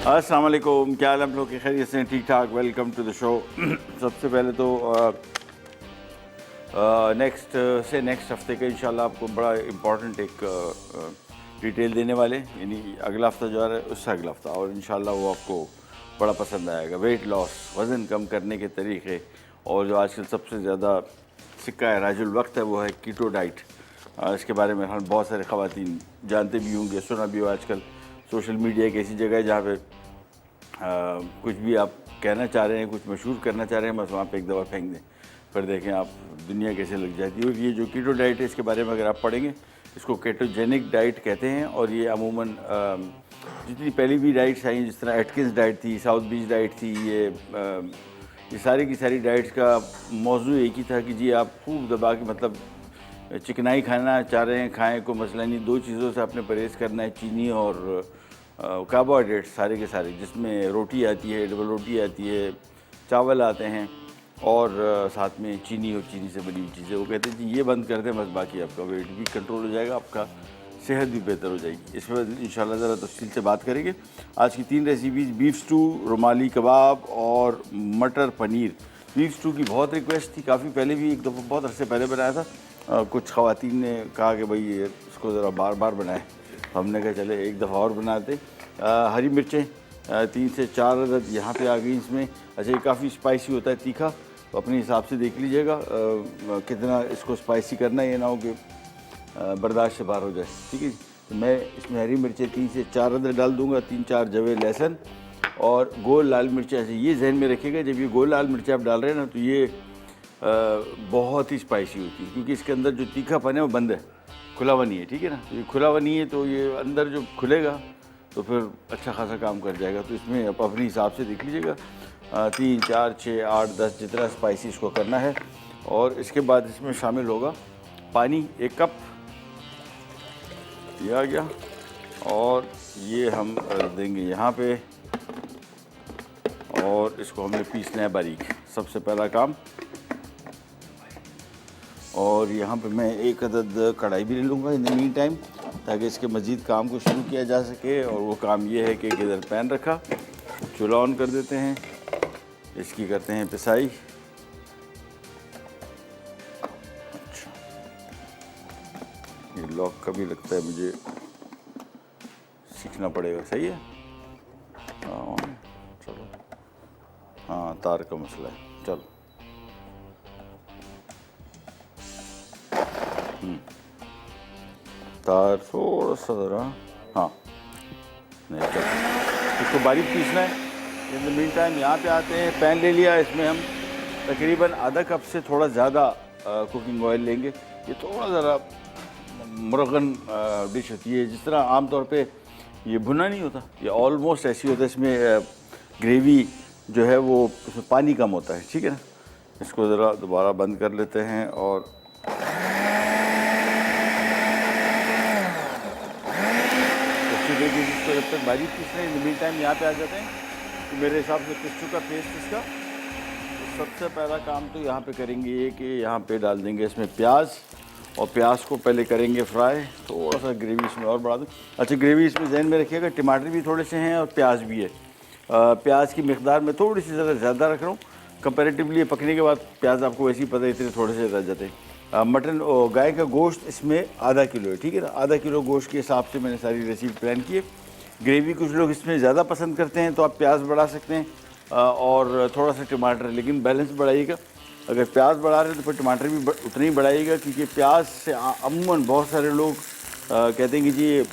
अस्सलाम वालेकुम, क्या हाल आप लोग की खैरियत से? ठीक ठाक। Welcome to the show. सबसे पहले तो नेक्स्ट हफ्ते का इंशाल्लाह आपको बड़ा इम्पॉर्टेंट एक डिटेल देने वाले, यानी अगला हफ्ता जो आ रहा है उससे अगला हफ्ता, और इंशाल्लाह वो आपको बड़ा पसंद आएगा। वेट लॉस, वज़न कम करने के तरीके, और जो आजकल सबसे ज़्यादा सिक्का है राजुल वक्त है वो है कीटो डाइट। इसके बारे में हम बहुत सारे ख़वातीन जानते भी होंगे, सुना भी हो। आजकल सोशल मीडिया एक ऐसी जगह है जहाँ पे कुछ भी आप कहना चाह रहे हैं, कुछ मशहूर करना चाह रहे हैं, बस वहाँ पे एक दफ़ा फेंक दें, फिर देखें आप दुनिया कैसे लग जाती है। और ये जो कीटो डाइट है इसके बारे में अगर आप पढ़ेंगे, इसको केटोजेनिक डाइट कहते हैं। और ये अमूमन जितनी पहली भी डाइट्स आई, जिस तरह एटकिंस डाइट थी, साउथ बीच डाइट थी, ये सारी की सारी डाइट्स का मौजू एक ही था कि जी आप खूब दबा के, मतलब चिकनाई खाना चाह रहे हैं, खाएँ, कोई मसला नहीं। दो चीज़ों से आपने परहेज़ करना है, चीनी और कार्बोहाइड्रेट्स सारे के सारे, जिसमें रोटी आती है, डबल रोटी आती है, चावल आते हैं, और साथ में चीनी और चीनी से बनी हुई चीज़ें। वो कहते हैं जी ये बंद कर दें, बस बाकी आपका वेट भी कंट्रोल हो जाएगा, आपका सेहत भी बेहतर हो जाएगी। इस पर इंशाल्लाह ज़रा तफसील से बात करेंगे। आज की 3 रेसिपीज़: बीफ स्टू, रुमाली कबाब और मटर पनीर। बीफ स्टू की बहुत रिक्वेस्ट थी, काफ़ी पहले भी एक दफ़ा बहुत अरसे पहले बनाया था। कुछ ख़वातीन ने कहा कि भाई ये इसको ज़रा बार बार बनाएं, हमने कहा चले एक दफ़ा और बनाते। हरी मिर्चें 3 से 4 अदद यहाँ पे आ गई इसमें। अच्छा, ये काफ़ी स्पाइसी होता है, तीखा, तो अपने हिसाब से देख लीजिएगा कितना इसको स्पाइसी करना है, ये ना हो कि बर्दाश्त से बाहर हो जाए। ठीक है, तो मैं इसमें हरी मिर्चें 3 से 4 अदद डाल दूँगा, 3-4 जवे लहसुन और गोल लाल मिर्चें। ऐसे ये जहन में रखिएगा, जब ये गोल लाल मिर्चें आप डाल रहे हैं ना, तो ये बहुत ही स्पाइसी होती है, क्योंकि इसके अंदर जो तीखापन है वो बंद है, खुला हुआ नहीं है। ठीक है ना, ये खुला हुआ नहीं है, तो ये अंदर जो खुलेगा तो फिर अच्छा खासा काम कर जाएगा। तो इसमें आप अपने हिसाब से देख लीजिएगा, 3, 4, 6, 8, 10 जितना स्पाइसी इसको करना है। और इसके बाद इसमें शामिल होगा पानी 1 कप, ये आ गया, और ये हम देंगे यहाँ पे, और इसको हमने पीसना है बारीक, सबसे पहला काम। और यहाँ पे मैं 1 अदद कढ़ाई भी ले लूँगा इन द मीन टाइम, ताकि इसके मज़ीद काम को शुरू किया जा सके। और वो काम ये है कि इधर पैन रखा, चूल्हा ऑन कर देते हैं, इसकी करते हैं पिसाई। अच्छा, ये लॉक का भी लगता है मुझे सीखना पड़ेगा, सही है। हाँ चलो, हाँ तार का मसला है, चलो। तार थोड़ा सा ज़रा, हाँ नहीं चलो, इसको बारीक पीसना है। इन द मीन टाइम यहाँ पे आते हैं, पैन ले लिया, इसमें हम तकरीबन आधा कप से थोड़ा ज़्यादा कुकिंग ऑयल लेंगे। ये थोड़ा ज़रा मुरगन डिश होती है, जिस तरह आम तौर पे ये भुना नहीं होता, ये ऑलमोस्ट ऐसी होता है। इसमें ग्रेवी जो है वो, उसमें पानी कम होता है। ठीक है ना, इसको ज़रा दोबारा बंद कर लेते हैं, और इसको जब तक बारीक पीस रहे हैं, मीन टाइम यहाँ पे आ जाते हैं। तो मेरे हिसाब से पिस चुका पेस्ट इसका। तो सबसे पहला काम तो यहाँ पे करेंगे ये कि यहाँ पे डाल देंगे इसमें प्याज, और प्याज को पहले करेंगे फ्राई। थोड़ा सा ग्रेवी इसमें और बढ़ा दूँ। अच्छा, ग्रेवी इसमें जहन में रखिएगा, टमाटर भी थोड़े से हैं और प्याज भी है। प्याज की मिकदार में थोड़ी सी ज़्यादा रख रहा हूँ कंपेरेटिवली। पकने के बाद प्याज आपको वैसे ही पता है, इतने थोड़े से रह जाते हैं। मटन और गाय का गोश्त इसमें आधा किलो है। ठीक है ना, आधा किलो गोश्त के हिसाब से मैंने सारी रेसिपी प्लान की है। ग्रेवी कुछ लोग इसमें ज़्यादा पसंद करते हैं, तो आप प्याज बढ़ा सकते हैं, और थोड़ा सा टमाटर, लेकिन बैलेंस बढ़ाइएगा। अगर प्याज बढ़ा रहे हैं तो फिर टमाटर भी उतना ही बढ़ाइएगा, क्योंकि प्याज से अमूमन बहुत सारे लोग कहते हैं कि जी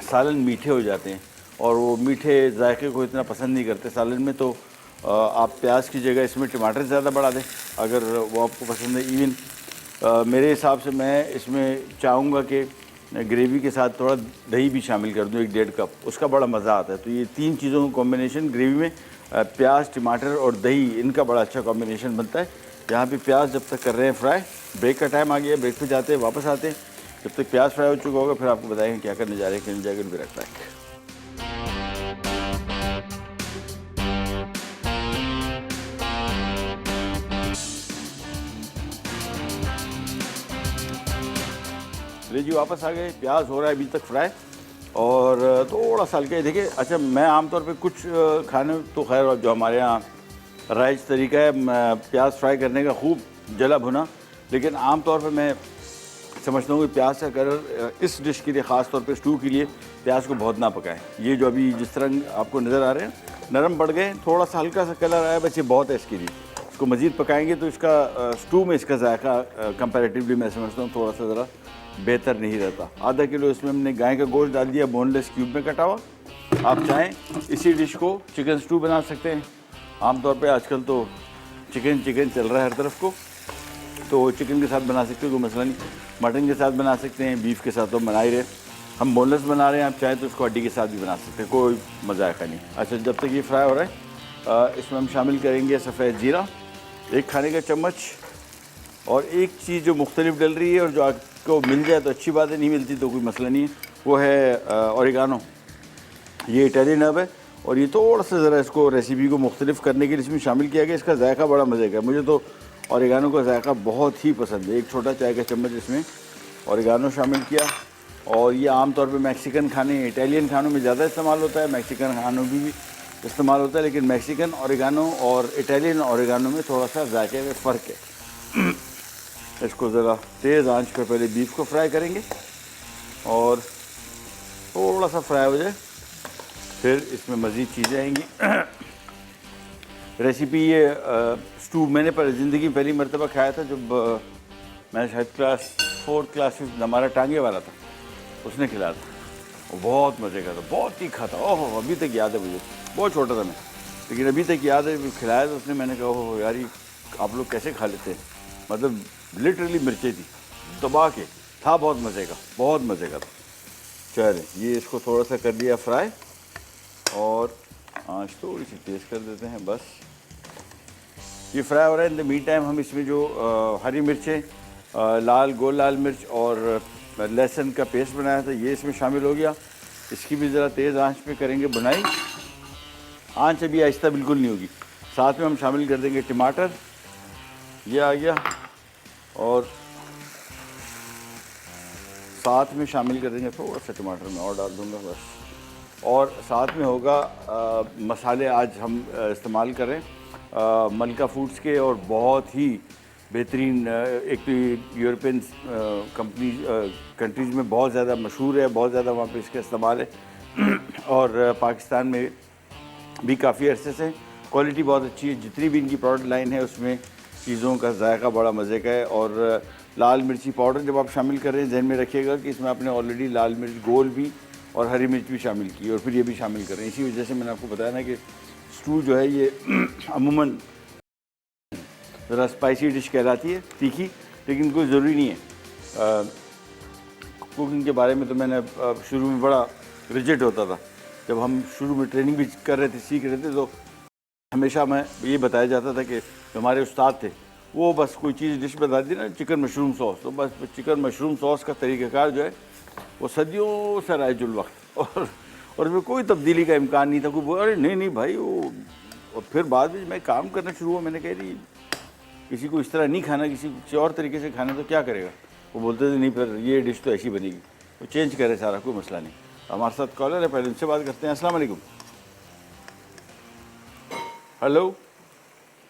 सालन मीठे हो जाते हैं, और वो मीठे जायके को इतना पसंद नहीं करते सालन में। तो आप प्याज की जगह इसमें टमाटर ज़्यादा बढ़ा दें अगर वो आपको पसंद है। इवन मेरे हिसाब से मैं इसमें चाहूँगा कि ग्रेवी के साथ थोड़ा दही भी शामिल कर दूँ, 1-1.5 कप, उसका बड़ा मज़ा आता है। तो ये 3 चीज़ों का कॉम्बिनेशन ग्रेवी में, प्याज, टमाटर और दही, इनका बड़ा अच्छा कॉम्बिनेशन बनता है। यहाँ पे प्याज जब तक कर रहे हैं फ्राई, ब्रेक का टाइम आ गया, ब्रेक पे जाते हैं, वापस आते हैं। जब तक प्याज फ्राई हो चुका होगा फिर आपको बताएंगे क्या करने जा रहे हैं, जाकर भी रखता है। जी वापस आ गए, प्याज हो रहा है अभी तक फ्राई, और थोड़ा सा हल्का ही देखिए। अच्छा, मैं आमतौर पे कुछ खाने तो खैर जो हमारे यहाँ राइज तरीका है प्याज फ्राई करने का, खूब जला भुना, लेकिन आमतौर पे मैं समझता हूँ कि प्याज का कलर इस डिश के लिए, ख़ास तौर पे स्टू के लिए, प्याज को बहुत ना पकाएं। ये जो अभी जिस तरह आपको नज़र आ रहे हैं नरम पड़ गए, थोड़ा सा हल्का सा कलर आया, बस ये बहुत है इसके लिए। इसको मज़ीद पकाएंगे तो इसका स्टू में इसका जायका कंपैरेटिवली मैं समझता हूँ थोड़ा सा ज़रा बेहतर नहीं रहता। आधा किलो इसमें हमने गाय का गोश्त डाल दिया, बोनलेस क्यूब में कटा हुआ। आप चाहें इसी डिश को चिकन स्टू बना सकते हैं। आमतौर पे आजकल तो चिकन चल रहा है हर तरफ को, तो चिकन के साथ बना सकते हो, कोई मसला नहीं। मटन के साथ बना सकते हैं, बीफ के साथ तो बना ही रहे। हम बोनलेस बना रहे हैं, आप चाहें तो उसको हड्डी के साथ भी बना सकते हैं, कोई मजाका नहीं। अच्छा, जब तक ये फ्राई हो रहा है इसमें हम शामिल करेंगे सफ़ेद जीरा 1 खाने का चम्मच। और एक चीज़ जो मुख्तलिफ डल रही है और जो आपको मिल जाए तो अच्छी बात है, नहीं मिलती तो कोई मसला नहीं है, वो है ओरिगानो। ये इटालियन हर्ब है और ये थोड़ा सा ज़रा इसको रेसिपी को मुख्तलिफ करने के लिए इसमें शामिल किया गया। इसका जायका बड़ा मज़े का है, मुझे तो ओरिगानो का जायका बहुत ही पसंद है। 1 छोटा चाय का चम्मच इसमें ओरिगानो शामिल किया। और ये आमतौर पे मैक्सिकन खाने, इटालियन खानों में ज़्यादा इस्तेमाल होता है, मैक्सिकन खानों में भी इस्तेमाल होता है, लेकिन मैक्सिकन ओरिगानो और इटालियन ओरिगानो में थोड़ा सा जायके में फ़र्क है। इसको ज़रा तेज़ आंच पर पहले बीफ को फ्राई करेंगे और थोड़ा सा फ्राई हो जाए फिर इसमें मज़ीद चीज़ें आएंगी। रेसिपी ये स्टू मैंने ज़िंदगी में पहली मरतबा खाया था जब मैं शायद क्लास 4 क्लास 5 हमारा टांगे वाला था, उसने खिलाया था। वो बहुत मज़े का था, बहुत तीखा था। ओह, अभी तक याद है मुझे, बहुत छोटा था मैं, लेकिन अभी तक याद है खिलाया था उसने। मैंने कहा ओह यार, ये आप लोग कैसे खा लेते हैं, मतलब लिटरली मिर्चें थी दबा के, था बहुत मज़े का, बहुत मज़े का था। चले, ये इसको थोड़ा सा कर दिया फ्राई और आँच थोड़ी सी तेज़ कर देते हैं, बस ये फ्राई हो रहा है। इन द मीन टाइम हम इसमें जो हरी मिर्चें, गोल लाल मिर्च और लहसुन का पेस्ट बनाया था ये इसमें शामिल हो गया। इसकी भी ज़रा तेज़ आंच पे करेंगे बुनाई, आंच अभी आहिस्ता बिल्कुल नहीं होगी। साथ में हम शामिल कर देंगे टमाटर, ये आ गया, और साथ में शामिल कर देंगे थोड़ा सा टमाटर में और डाल दूँगा बस। और साथ में होगा मसाले आज हम इस्तेमाल करें मलका फूड्स के, और बहुत ही बेहतरीन, एक तो यूरोपियन कंट्रीज़ में बहुत ज़्यादा मशहूर है, बहुत ज़्यादा वहाँ पे इसका इस्तेमाल है। और पाकिस्तान में भी काफ़ी अरसे से क्वालिटी बहुत अच्छी है। जितनी भी इनकी प्रोडक्ट लाइन है उसमें चीज़ों का जायका बड़ा मज़े का है। और लाल मिर्ची पाउडर जब आप शामिल कर रहे हैं जहन में रखिएगा कि इसमें आपने ऑलरेडी लाल मिर्च गोल भी और हरी मिर्च भी शामिल की और फिर ये भी शामिल कर रहे हैं। इसी वजह से मैंने आपको बताया ना कि स्टू जो है ये अमूमन ज़रा स्पाइसी डिश कहलाती है, तीखी, लेकिन कोई ज़रूरी नहीं है। कुकिंग के बारे में तो मैंने शुरू में बड़ा रिजिड होता था, जब हम शुरू में ट्रेनिंग भी कर रहे थे, सीख रहे थे, तो हमेशा मैं ये बताया जाता था कि हमारे उस्ताद थे वो बस कोई चीज़ डिश बता दी ना, चिकन मशरूम सॉस, तो बस चिकन मशरूम सॉस का तरीक़ाकार जो है वो सदियों से राइजुल वक्त, और उसमें कोई तब्दीली का इम्कान नहीं था। कोई अरे नहीं भाई वो, और फिर बाद में मैं काम करना शुरू हुआ, मैंने कह दी किसी को इस तरह नहीं खाना, किसी और तरीके से खाना, तो क्या करेगा। वो बोलते थे नहीं फिर ये डिश तो ऐसी बनेगी, तो चेंज करे सारा, कोई मसला नहीं। हमारे साथ कॉलर है, पहले उनसे बात करते हैं। अस्सलाम वालेकुम। हेलो।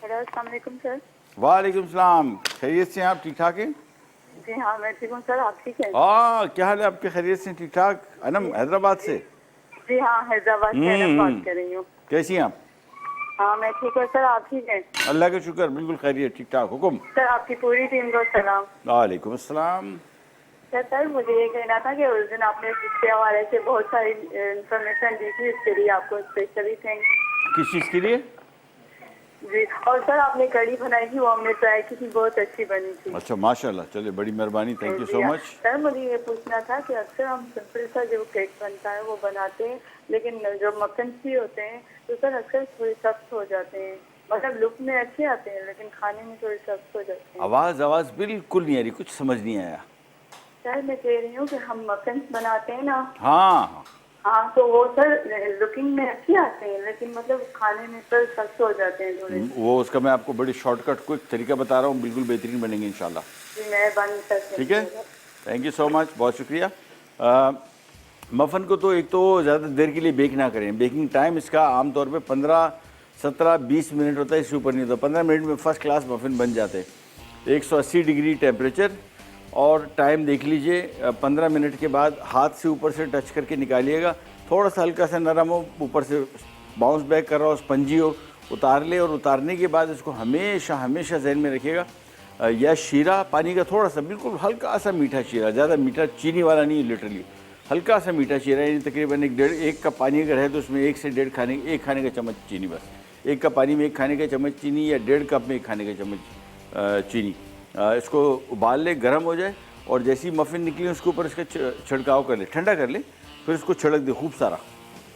हेलो, अस्सलाम वालेकुम सर। वालेकुम सलाम, खैरियत से हैं आप, ठीक ठाक हैं? जी हाँ, मैं ठीक हूँ सर, आप ठीक हैं? हाँ, क्या हाल है आपके, खैरियत से ठीक ठाक? अनम हैदराबाद से। जी हाँ, हैदराबाद से अनम बात कर रही हूँ। कैसी हैं आप? हाँ मैं ठीक हूँ सर, आप ठीक हैं? अल्लाह का शुक्र, बिल्कुल खैरियत, ठीक ठाक। हुकुम। सर आपकी पूरी टीम को सलाम। वालेकुम अस्सलाम। सर मुझे ये कहना था कि उस दिन आपने इसके हवाले से बहुत सारी इंफॉर्मेशन दी थी, इसके लिए आपको स्पेशली थैंक। किस चीज़ के लिए? जी, और सर आपने कढ़ी बनाई थी, वो हमने ट्राई की थी, बहुत अच्छी बनी थी। अच्छा माशाल्लाह, चलिए बड़ी मेहरबानी, thank you so much. Sir मुझे ये पूछना था कि अक्सर हम सिंपल सा जो केक बनता है वो बनाते हैं, लेकिन जो मक्खन भी होते हैं तो सर अक्सर थोड़े सख्त हो जाते हैं, मतलब लुक में अच्छे आते हैं लेकिन खाने में थोड़े सख्त हो जाते हैं। आवाज़ बिल्कुल नहीं आ रही, कुछ समझ नहीं आया। सर मैं कह रही हूँ कि हम मक्खन बनाते हैं ना। हाँ हाँ, तो वो सर लुकिंग में अच्छे आते हैं लेकिन मतलब खाने में सर सख्त हो जाते हैं थोड़े। वो उसका मैं आपको बड़ी शॉर्टकट क्विक तरीका बता रहा हूँ, बिल्कुल बेहतरीन बनेंगे इंशाल्लाह। जी मेहरबानी सर। ठीक है, थैंक यू सो मच, बहुत शुक्रिया। मफ़न को तो एक तो ज़्यादा देर के लिए बेक ना करें। बेकिंग टाइम इसका आमतौर पे 15, 17, 20 मिनट होता है, इससे ऊपर नहीं होता। 15 मिनट में फर्स्ट क्लास मफ़िन बन जाते हैं। 180 डिग्री टेम्परेचर और टाइम देख लीजिए। 15 मिनट के बाद हाथ से ऊपर से टच करके निकालिएगा, थोड़ा सा हल्का सा नरम हो, ऊपर से बाउंस बैक कर रहा हो, स्पंजी हो, उतार ले। और उतारने के बाद इसको हमेशा हमेशा जहन में रखिएगा, या शीरा पानी का थोड़ा सा, बिल्कुल हल्का सा मीठा शीरा, ज़्यादा मीठा चीनी वाला नहीं, लिटरली हल्का सा मीठा शीरा, यानी तकरीबन 1 कप पानी अगर है तो उसमें 1 से 1.5 खाने का चम्मच चीनी, बस 1 कप पानी में 1 खाने का चम्मच चीनी, या 1.5 कप में 1 खाने का चम्मच चीनी। इसको उबाल ले, गर्म हो जाए, और जैसी मफ़िन निकली उसके ऊपर इसका छिड़काव कर ले, ठंडा कर ले, फिर इसको छिड़क दे खूब सारा।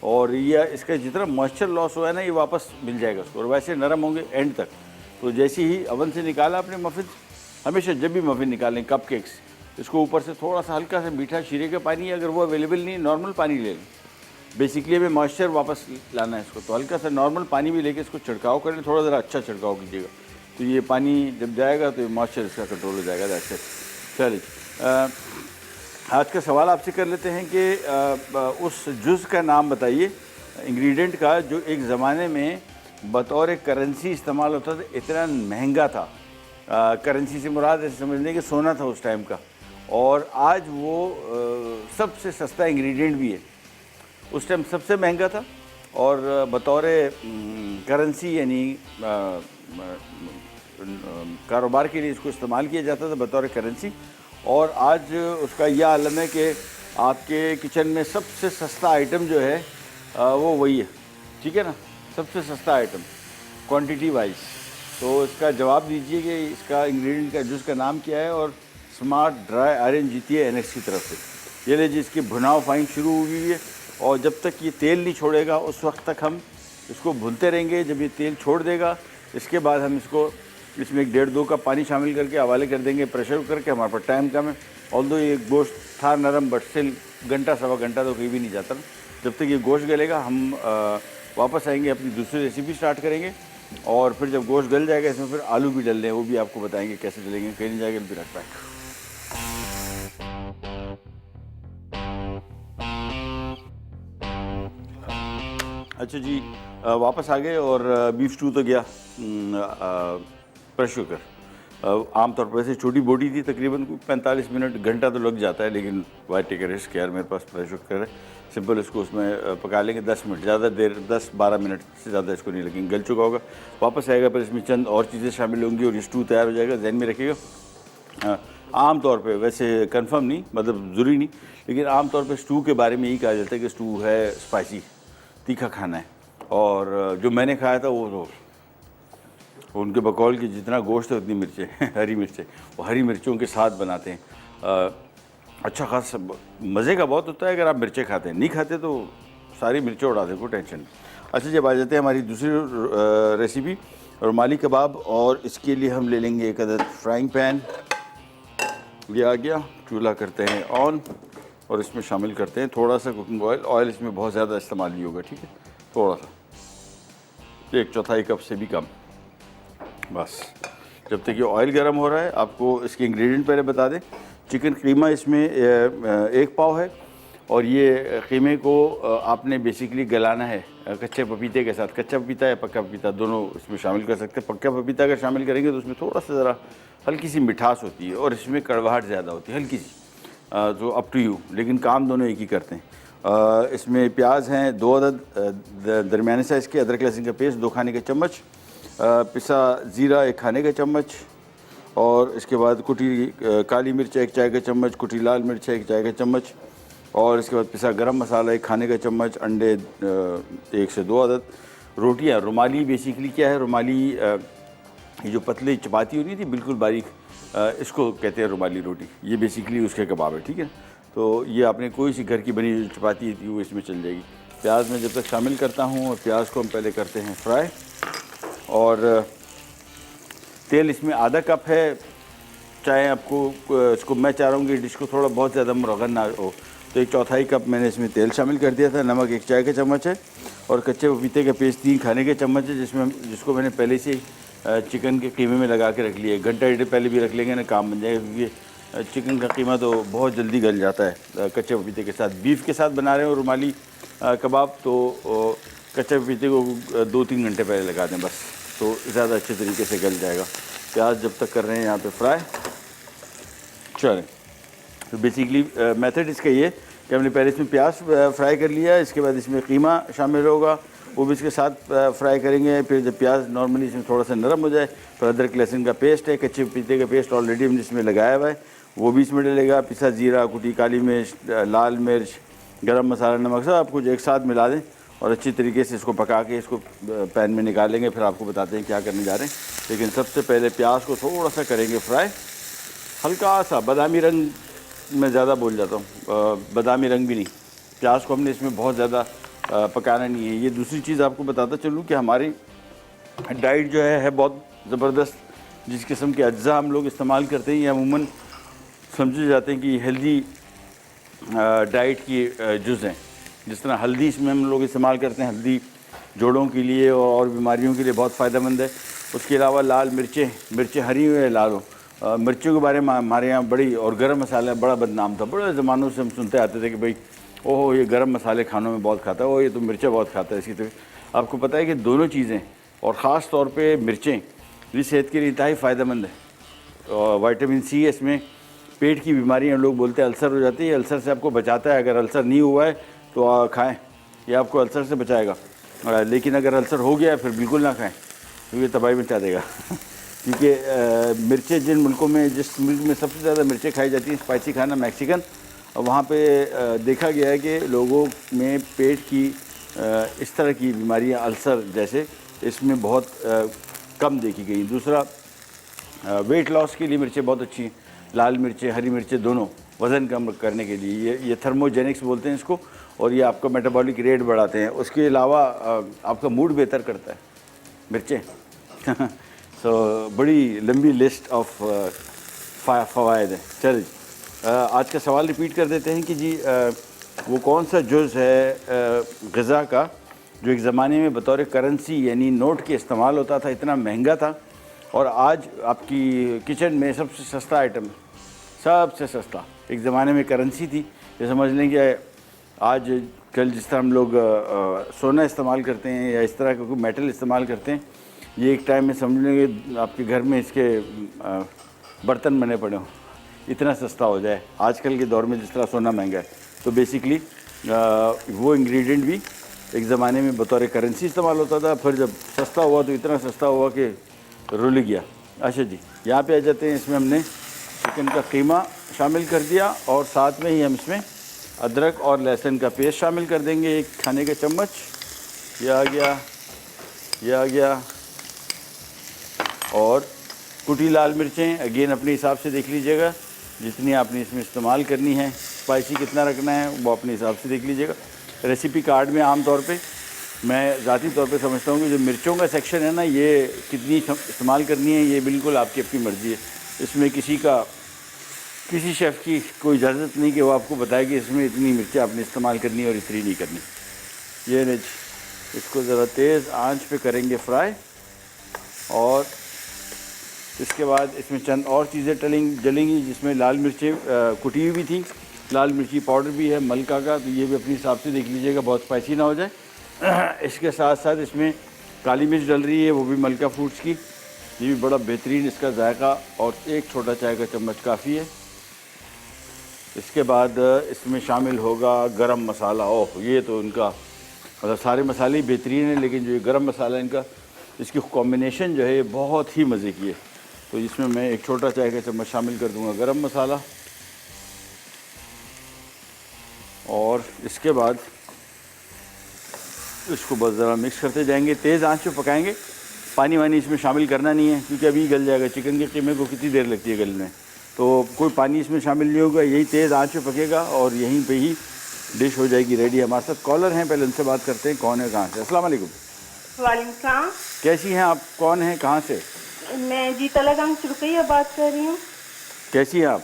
और ये इसका जितना मॉइस्चर लॉस हुआ है ना, ये वापस मिल जाएगा उसको, और वैसे नरम होंगे एंड तक। तो जैसे ही अवन से निकाला अपने मफ़िन, हमेशा जब भी मफ़िन निकालें, कप केक्स, इसको ऊपर से थोड़ा सा हल्का सा मीठा शीरे का पानी, अगर वो अवेलेबल नहीं, नॉर्मल पानी ले लें। बेसिकली हमें मॉइस्चर वापस लाना है इसको, तो हल्का सा नॉर्मल पानी भी लेके इसको छिड़काव करें, थोड़ा ज़रा अच्छा छिड़काव कीजिएगा, तो ये पानी जब जाएगा तो मॉइस्चर इसका कंट्रोल हो जाएगा। अच्छा, चलिए आज का सवाल आपसे कर लेते हैं कि उस जुज़ का नाम बताइए, इंग्रेडिएंट का, जो एक ज़माने में बतौर करेंसी इस्तेमाल होता था, इतना महंगा था। करेंसी से मुराद ऐसे समझ लें कि सोना था उस टाइम का, और आज वो सबसे सस्ता इंग्रेडिएंट भी है। उस टाइम सबसे महंगा था, और बतौर करेंसी यानी कारोबार के लिए इसको इस्तेमाल किया जाता था बतौर करेंसी। और आज उसका यह आलम है कि आपके किचन में सबसे सस्ता आइटम जो है वो वही है, ठीक है ना, सबसे सस्ता आइटम क्वांटिटी वाइज। तो इसका जवाब दीजिए कि इसका इंग्रेडिएंट का जुज़ का नाम क्या है, और स्मार्ट ड्राई आयरन जीती है एनएक्स की तरफ से। ये लीजिए, इसकी भुनाव फाइन शुरू हुई है, और जब तक ये तेल नहीं छोड़ेगा उस वक्त तक हम इसको भूनते रहेंगे। जब ये तेल छोड़ देगा, इसके बाद हम इसमें 1.5-2 कप पानी शामिल करके हवाले कर देंगे प्रेशर कुकर के। हमारे पास टाइम कम है, ऑल्दो ये गोश्त था नरम, बट स्टिल घंटा सवा घंटा तो कहीं भी नहीं जाता। जब तक ये गोश्त गलेगा, हम वापस आएंगे, अपनी दूसरी रेसिपी स्टार्ट करेंगे। और फिर जब गोश्त गल जाएगा, इसमें फिर आलू भी डलने हैं, वो भी आपको बताएंगे कैसे डलेंगे, कहीं नहीं जाएगा। भी रख पाएंगे। अच्छा जी, वापस आ गए, और बीफ स्टू तो गया प्रेशर कुकर। आमतौर पर वैसे छोटी बोटी थी, तकरीबन 45 मिनट घंटा तो लग जाता है, लेकिन वाई टेक रिस्क यार, मेरे पास प्रेशर कुकर है, सिंपल इसको उसमें पका लेंगे 10 मिनट, ज़्यादा देर 10-12 मिनट से ज़्यादा इसको नहीं लगेंगे। गल चुका होगा, वापस आएगा, पर इसमें चंद और चीज़ें शामिल होंगी और ये स्टू तैयार हो जाएगा। जहन में रखिएगा, आम तौर पे, वैसे कंफर्म नहीं, मतलब ज़रूरी नहीं, लेकिन आम तौर पे स्टू के बारे में यही कहा जाता है कि स्टू है स्पाइसी, तीखा खाना है। और जो मैंने खाया था वो उनके बकौल की जितना गोश्त है उतनी मिर्चें हरी मिर्चें, वो हरी मिर्चों के साथ बनाते हैं। अच्छा खासा मज़े का बहुत होता है अगर आप मिर्चें खाते हैं, नहीं खाते तो सारी मिर्चें उड़ा दे, कोई टेंशन नहीं। अच्छा, जब आ जाते हैं हमारी दूसरी रेसिपी, रुमाली कबाब, और इसके लिए हम ले लेंगे एक अदद फ्राइंग पैन। ये आ गया, चूल्हा करते हैं ऑन, और इसमें शामिल करते हैं थोड़ा सा कुकिंग ऑयल। ऑयल इसमें बहुत ज़्यादा इस्तेमाल नहीं होगा, ठीक है, थोड़ा सा, 1/4 कप से भी कम, बस। जब तक ये ऑयल गर्म हो रहा है, आपको इसके इंग्रेडिएंट पहले बता दें। चिकन कीमा इसमें 1 पाव है, और ये कीमे को आपने बेसिकली गलाना है कच्चे पपीते के साथ। कच्चा पपीता या पक्का पपीता, दोनों इसमें शामिल कर सकते हैं। पक्का पपीता अगर शामिल करेंगे तो उसमें थोड़ा सा ज़रा हल्की सी मिठास होती है, और इसमें कड़वाहट ज़्यादा होती है, हल्की सी, तो अप टू यू, लेकिन काम दोनों एक ही करते हैं। इसमें प्याज हैं 2 अदद, दरमियाने साइज़ के। अदरक लहसुन का पेस्ट 2 खाने के चम्मच, पिसा ज़ीरा 1 खाने का चम्मच, और इसके बाद कुटी काली मिर्च 1 चाय का चम्मच, कुटी लाल मिर्च 1 चाय का चम्मच, और इसके बाद पिसा गरम मसाला 1 खाने का चम्मच, अंडे 1 से 2 अदद। रोटियाँ, रुमाली बेसिकली क्या है, रुमाली ये जो पतली चपाती होती थी बिल्कुल बारीक, इसको कहते हैं रुमाली रोटी। ये बेसिकली उसके कबाब है, ठीक है। तो ये आपने कोई सी घर की बनी जो चपाती थी वो इसमें चल जाएगी। प्याज में जब तक शामिल करता हूँ, और प्याज को हम पहले करते हैं फ्राई। और तेल इसमें आधा कप है, चाहे आपको इसको, मैं चाह रहा हूँ कि डिश को थोड़ा बहुत ज़्यादा मुरगन ना हो, तो 1/4 कप मैंने इसमें तेल शामिल कर दिया था। नमक 1 चाय का चम्मच है, और कच्चे पपीते का पेस्ट 3 खाने के चम्मच है, जिसको मैंने पहले से चिकन के कीमे में लगा के रख लिया है। घंटा 1.5 पहले भी रख लेंगे ना, काम बन जाएगा, क्योंकि चिकन का कीमा तो बहुत जल्दी गल जाता है कच्चे पपीते के साथ। बीफ के साथ बना रहे हो रुमाली कबाब तो कच्चे पपीते को 2-3 घंटे पहले लगा दें बस, तो ज़्यादा अच्छे तरीके से गल जाएगा। प्याज जब तक कर रहे हैं यहाँ पे फ्राई, चलें। तो बेसिकली मेथड इसका ये कि हमने पहले इसमें प्याज फ्राई कर लिया, इसके बाद इसमें कीमा शामिल होगा, वो भी इसके साथ फ्राई करेंगे। फिर जब प्याज नॉर्मली इसमें थोड़ा सा नरम हो जाए, फिर अदरक लहसुन का पेस्ट है, कच्चे पपीते का पेस्ट ऑलरेडी हमने इसमें लगाया हुआ है, वो भी इसमें डलेगा। पिसा जीरा, कुटी काली मिर्च, लाल मिर्च, गरम मसाला, नमक, सब आप कुछ एक साथ मिला दें और अच्छी तरीके से इसको पका के इसको पैन में निकालेंगे। फिर आपको बताते हैं क्या करने जा रहे हैं। लेकिन सबसे पहले प्याज को थोड़ा सा करेंगे फ्राई, हल्का सा बादामी रंग, मैं ज़्यादा बोल जाता हूँ, बादामी रंग भी नहीं, प्याज को हमने इसमें बहुत ज़्यादा पकाना नहीं है। ये दूसरी चीज़ आपको बताता चलूँ कि हमारी डाइट जो है बहुत ज़बरदस्त, जिस किस्म के अज्जा हम लोग इस्तेमाल करते हैं ये अमूमन समझे जाते हैं कि हेल्दी डाइट की जुज़ हैं। जिस तरह हल्दी इसमें हम लोग इस्तेमाल करते हैं, हल्दी जोड़ों के लिए और बीमारियों के लिए बहुत फ़ायदेमंद है। उसके अलावा लाल मिर्चें हरी हुई है, लाल हो। मिर्चों के बारे में हमारे यहाँ बड़ी, और गरम मसाला बड़ा बदनाम था, बड़े ज़मानों से हम सुनते आते थे कि भाई ओहो ये गरम मसाले खानों में बहुत खाता है, ओह ये तो मिर्चें बहुत खाता है इसकी। तो आपको पता है कि दोनों चीज़ें, और ख़ास तौर पे मिर्चें, ये सेहत के लिए इंतहाई फ़ायदेमंद है। और विटामिन सी है इसमें। पेट की बीमारियाँ लोग बोलते हैं अल्सर हो जाती है, अल्सर से आपको बचाता है। अगर अल्सर नहीं हुआ है तो खाएँ, ये आपको अल्सर से बचाएगा। लेकिन अगर अल्सर हो गया है फिर बिल्कुल ना खाएँ, क्योंकि तबाही मचा देगा। क्योंकि मिर्चें जिन मुल्कों में, जिस मुल्क में सबसे ज़्यादा मिर्चें खाई जाती हैं, स्पाइसी खाना मैक्सिकन, वहाँ पे देखा गया है कि लोगों में पेट की इस तरह की बीमारियाँ, अल्सर जैसे, इसमें बहुत कम देखी गई। दूसरा, वेट लॉस के लिए मिर्चें बहुत अच्छी हैं, लाल मिर्चें, हरी मिर्चें दोनों, वज़न कम करने के लिए। ये थर्मोजेनिक्स बोलते हैं इसको, और ये आपका मेटाबॉलिक रेट बढ़ाते हैं। उसके अलावा आपका मूड बेहतर करता है मिर्चें। सो बड़ी लंबी लिस्ट ऑफ फ़वाइद है। चलिए आज का सवाल रिपीट कर देते हैं कि जी वो कौन सा जुज़ है ग़िज़ा का जो एक ज़माने में बतौर करेंसी यानी नोट के इस्तेमाल होता था, इतना महंगा था, और आज आपकी किचन में सबसे सस्ता आइटम है, सबसे सस्ता। एक ज़माने में करेंसी थी, ये समझ लें कि आज कल जिस तरह हम लोग सोना इस्तेमाल करते हैं या इस तरह का कोई मेटल इस्तेमाल करते हैं, ये एक टाइम में समझ लेंगे आपके घर में इसके बर्तन बने पड़े हों, इतना सस्ता हो जाए आजकल के दौर में जिस तरह सोना महंगा है। तो बेसिकली वो इंग्रेडिएंट भी एक ज़माने में बतौर करेंसी इस्तेमाल होता था, फिर जब सस्ता हुआ तो इतना सस्ता हुआ कि रुल गया। अच्छा जी, यहाँ पे आ जाते हैं। इसमें हमने चिकन का कीमा शामिल कर दिया और साथ में ही हम इसमें अदरक और लहसुन का पेस्ट शामिल कर देंगे, 1 खाने का चम्मच। यह आ गया, यह आ गया। और कुटी लाल मिर्चें अगेन अपने हिसाब से देख लीजिएगा, जितनी आपने इसमें इस्तेमाल करनी है, स्पाइसी कितना रखना है वो अपने हिसाब से देख लीजिएगा। रेसिपी कार्ड में आम तौर पे मैं ज़ाती तौर पे समझता हूँ कि जो मिर्चों का सेक्शन है ना, ये कितनी इस्तेमाल करनी है ये बिल्कुल आपकी अपनी मर्ज़ी है। इसमें किसी शेफ़ की कोई इजाज़त नहीं कि वो आपको बताए कि इसमें इतनी मिर्चें आपने इस्तेमाल करनी और इतनी नहीं करनी। ये नहीं, इसको ज़रा तेज़ आंच पे करेंगे फ्राई, और इसके बाद इसमें चंद और चीज़ें जलेंगी, जिसमें लाल मिर्चें कुटी हुई भी थी, लाल मिर्ची पाउडर भी है मलका का, तो ये भी अपने हिसाब से देख लीजिएगा, बहुत स्पाइसी ना हो जाए। इसके साथ साथ इसमें काली मिर्च डल रही है, वो भी मलका फूड्स की, ये भी बड़ा बेहतरीन इसका जायका, और 1 छोटा चाय का चम्मच काफ़ी है। इसके बाद इसमें शामिल होगा गरम मसाला। ओह ये तो इनका मतलब सारे मसाले बेहतरीन हैं, लेकिन जो ये गरम मसाला इनका, इसकी कॉम्बिनेशन जो है ये बहुत ही मज़े की है। तो इसमें मैं 1 छोटा चाय का चम्मच शामिल कर दूंगा गरम मसाला, और इसके बाद इसको बस ज़रा मिक्स करते जाएंगे, तेज़ आंच पे पकाएंगे। पानी वानी इसमें शामिल करना नहीं है, क्योंकि अभी गल जाएगा। चिकन के कीमे को कितनी देर लगती है गलने, तो कोई पानी इसमें शामिल नहीं होगा, यही तेज़ आंच पे पकेगा और यहीं पे ही डिश हो जाएगी रेडी। हमारे साथ कॉलर हैं, पहले उनसे बात करते हैं, कौन है, कहाँ से। अस्सलाम वालेकुम। वालेकुम सलाम। कैसी हैं आप, कौन हैं, कहाँ से? मैं जी तलागंज से रुकैया बात कर रही हूँ। कैसी हैं आप?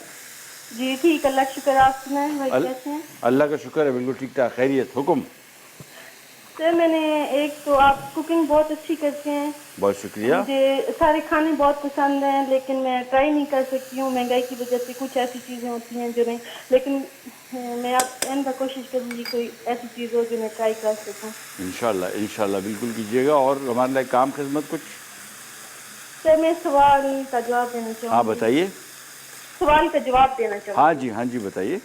जी ठीक, अल्लाह का शुक्र। आप सुनाएं भाई कैसे हैं? अल्लाह का शुक्र है, बिल्कुल ठीक ठाक, खैरियत। हुक्म। सर मैंने एक तो आप कुकिंग बहुत अच्छी करते हैं, बहुत शुक्रिया। मुझे सारे खाने बहुत पसंद हैं, लेकिन मैं ट्राई नहीं कर सकती हूँ महंगाई की वजह से। कुछ ऐसी चीज़ें होती हैं जो नहीं, लेकिन मैं आप एंड तक कोशिश करूँगी कोई ऐसी चीज़ हो जो मैं ट्राई कर सकूँ। इंशाल्लाह इंशाल्लाह बिल्कुल कीजिएगा। और हमारे लिए काम खिदमत कुछ? सर मैं सवाल का जवाब देना चाहूँगी। हाँ बताइए। सवाल का जवाब देना चाहूँगी। हाँ जी बताइए।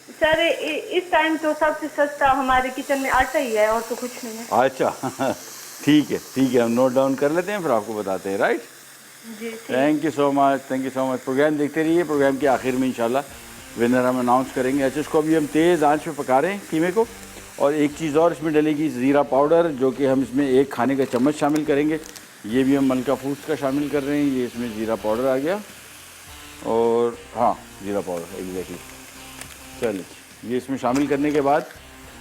सर इस टाइम तो सबसे सस्ता हमारे किचन में आटा ही है और तो कुछ नहीं है। अच्छा ठीक है, हम नोट डाउन कर लेते हैं, फिर आपको बताते हैं। राइट, जी thank you so much. Programme देखते रहिए। प्रोग्राम के आखिर में इंशाल्लाह विनर हम अनाउंस करेंगे। अच्छा, इसको अभी हम तेज़ आंच पे पका रहे हैं कीमे को। और एक चीज़ और इसमें डलेगी, ज़ीरा पाउडर, जो कि हम इसमें 1 खाने का चम्मच शामिल करेंगे। ये भी हम मलका फूड्स का शामिल कर रहे हैं। ये इसमें ज़ीरा पाउडर आ गया, और हाँ ज़ीरा पाउडर एग्जैक्टली। चलिए, ये इसमें शामिल करने के बाद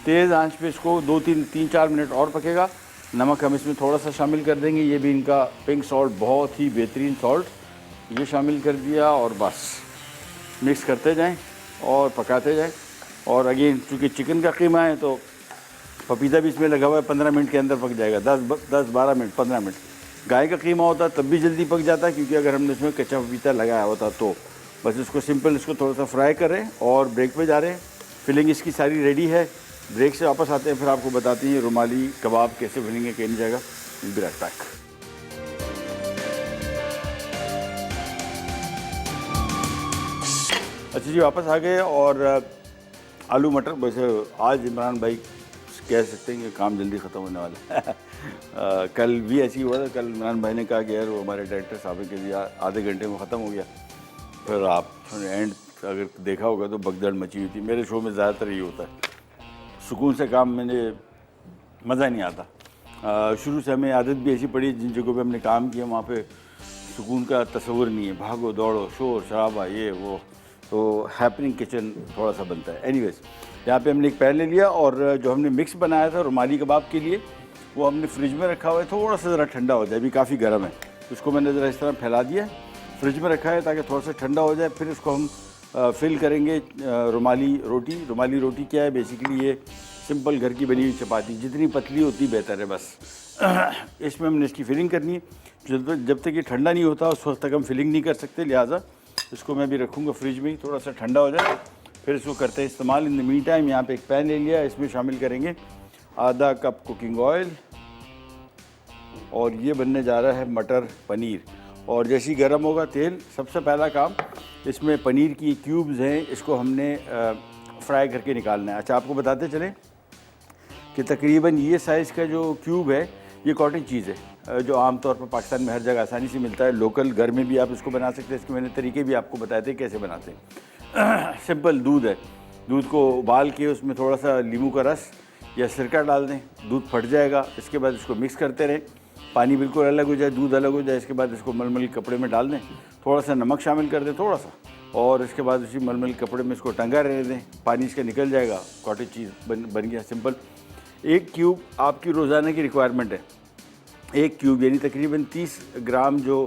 तेज़ आंच पे इसको 3-4 मिनट और पकेगा। नमक हम इसमें थोड़ा सा शामिल कर देंगे। ये भी इनका पिंक सॉल्ट, बहुत ही बेहतरीन सॉल्ट, ये शामिल कर दिया। और बस मिक्स करते जाएं और पकाते जाएं। और अगेन चूँकि चिकन का कीमा है तो पपीता भी इसमें लगा हुआ है, 15 मिनट के अंदर पक जाएगा। 10-12 मिनट, 15 मिनट। गाय का कीमा होता तब भी जल्दी पक जाता है, क्योंकि अगर हमने इसमें कच्चा पपीता लगाया होता तो। बस इसको सिंपल, इसको थोड़ा सा फ्राई करें और ब्रेक पे जा रहे हैं। फिलिंग इसकी सारी रेडी है। ब्रेक से वापस आते हैं, फिर आपको बताती हैं रुमाली कबाब कैसे बनेंगे, कहीं नहीं जाएगा। Be right back. अच्छा जी, वापस आ गए। और आलू मटर, वैसे आज इमरान भाई कह सकते हैं कि काम जल्दी ख़त्म होने वाला है। कल भी ऐसी हुआ था। कल इमरान भाई ने कहा कि यार वो हमारे डायरेक्टर साहब के लिए आधे घंटे में ख़त्म हो गया। फिर आप एंड अगर देखा होगा तो भगदड़ मची हुई थी। मेरे शो में ज़्यादातर ये होता है, सुकून से काम में मज़ा नहीं आता। शुरू से हमें आदत भी ऐसी पड़ी, जिन जगहों पे हमने काम किया वहाँ पे सुकून का तस्वुर नहीं है। भागो दौड़ो, शोर शराबा, ये वो, तो हैपनिंग किचन थोड़ा सा बनता है। एनीवेज, यहाँ पे हमने एक पैन ले लिया, और जो हमने मिक्स बनाया था रुमाली कबाब के लिए, वो हमने फ्रिज में रखा हुआ है। थोड़ा सा ज़रा ठंडा हो जाए, अभी काफ़ी गर्म है। उसको मैंने ज़रा इस तरह फैला दिया, फ्रिज में रखा है ताकि थोड़ा सा ठंडा हो जाए। फिर इसको हम फिल करेंगे रुमाली रोटी। रुमाली रोटी क्या है? बेसिकली ये सिंपल घर की बनी हुई चपाती, जितनी पतली होती बेहतर है। बस इसमें हमने इसकी फिलिंग करनी है। जब तक ये ठंडा नहीं होता उस वक्त तक हम फिलिंग नहीं कर सकते, लिहाजा इसको मैं भी रखूँगा फ्रिज में ही, थोड़ा सा ठंडा हो जाए फिर इसको करते हैं इस्तेमाल। इन द मीन टाइम यहाँ पे एक पैन ले लिया, इसमें शामिल करेंगे आधा कप कुकिंग ऑयल, और ये बनने जा रहा है मटर पनीर। और जैसे ही गर्म होगा तेल, सबसे पहला काम इसमें पनीर की क्यूब्स हैं, इसको हमने फ्राई करके निकालना है। अच्छा, आपको बताते चलें कि तकरीबन ये साइज़ का जो क्यूब है, ये कॉटेज चीज़ है, जो आमतौर पर पाकिस्तान में हर जगह आसानी से मिलता है। लोकल घर में भी आप इसको बना सकते हैं। इसके मैंने तरीके भी आपको बताए थे कैसे बनाते हैं। सिंपल दूध है, दूध को उबाल के उसमें थोड़ा सा नींबू का रस या सिरका डाल दें, दूध फट जाएगा। इसके बाद इसको मिक्स करते रहें, पानी बिल्कुल अलग हो जाए, दूध अलग हो जाए। इसके बाद इसको मलमल कपड़े में डाल दें, थोड़ा सा नमक शामिल कर दें, थोड़ा सा, और इसके बाद उसी मलमल कपड़े में इसको टंगा रहने दें। पानी इसका निकल जाएगा, कॉटेज चीज़ बन गया सिंपल। 1 क्यूब आपकी रोज़ाना की रिक्वायरमेंट है। 1 क्यूब यानी तकरीबन 30 ग्राम जो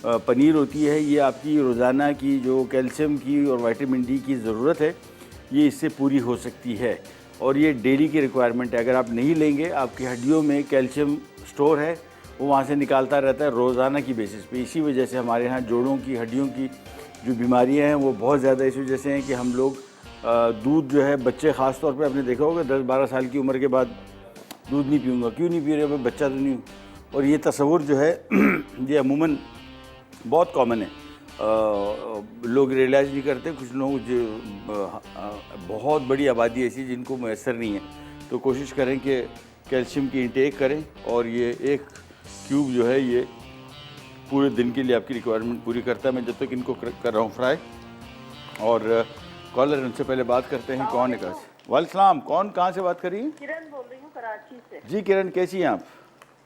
पनीर होती है, ये आपकी रोज़ाना की जो कैल्शियम की और विटामिन डी की ज़रूरत है, ये इससे पूरी हो सकती है। और ये डेली की रिक्वायरमेंट है। अगर आप नहीं लेंगे, आपकी हड्डियों में कैल्शियम स्टोर है, वो वहाँ से निकालता रहता है रोज़ाना की बेसिस पे। इसी वजह से हमारे यहाँ जोड़ों की, हड्डियों की जो बीमारियाँ हैं वो बहुत ज़्यादा इस वजह से हैं कि हम लोग दूध जो है, बच्चे ख़ास तौर पे आपने देखा होगा 10-12 साल की उम्र के बाद दूध नहीं पीऊँगा, क्यों नहीं पी रहे, मैं बच्चा तो नहीं हूँ। और ये तस्वुर जो है ये अमूमन बहुत कॉमन है, लोग रियलाइज़ नहीं करते। कुछ लोग जो बहुत बड़ी आबादी ऐसी जिनको मैसर नहीं है, तो कोशिश करें कि कैल्शियम की इंटेक करें। और ये 1 क्यूब जो है ये पूरे दिन के लिए आपकी रिक्वायरमेंट पूरी करता है। मैं जब तक इनको कर रहा हूँ फ्राई। और कॉलर, उनसे पहले बात करते हैं, कौन है कहाँ से? वालेकुम, कौन कहाँ से बात कर रही है? किरण बोल रही हूँ कराची से। जी किरण, कैसी हैं आप?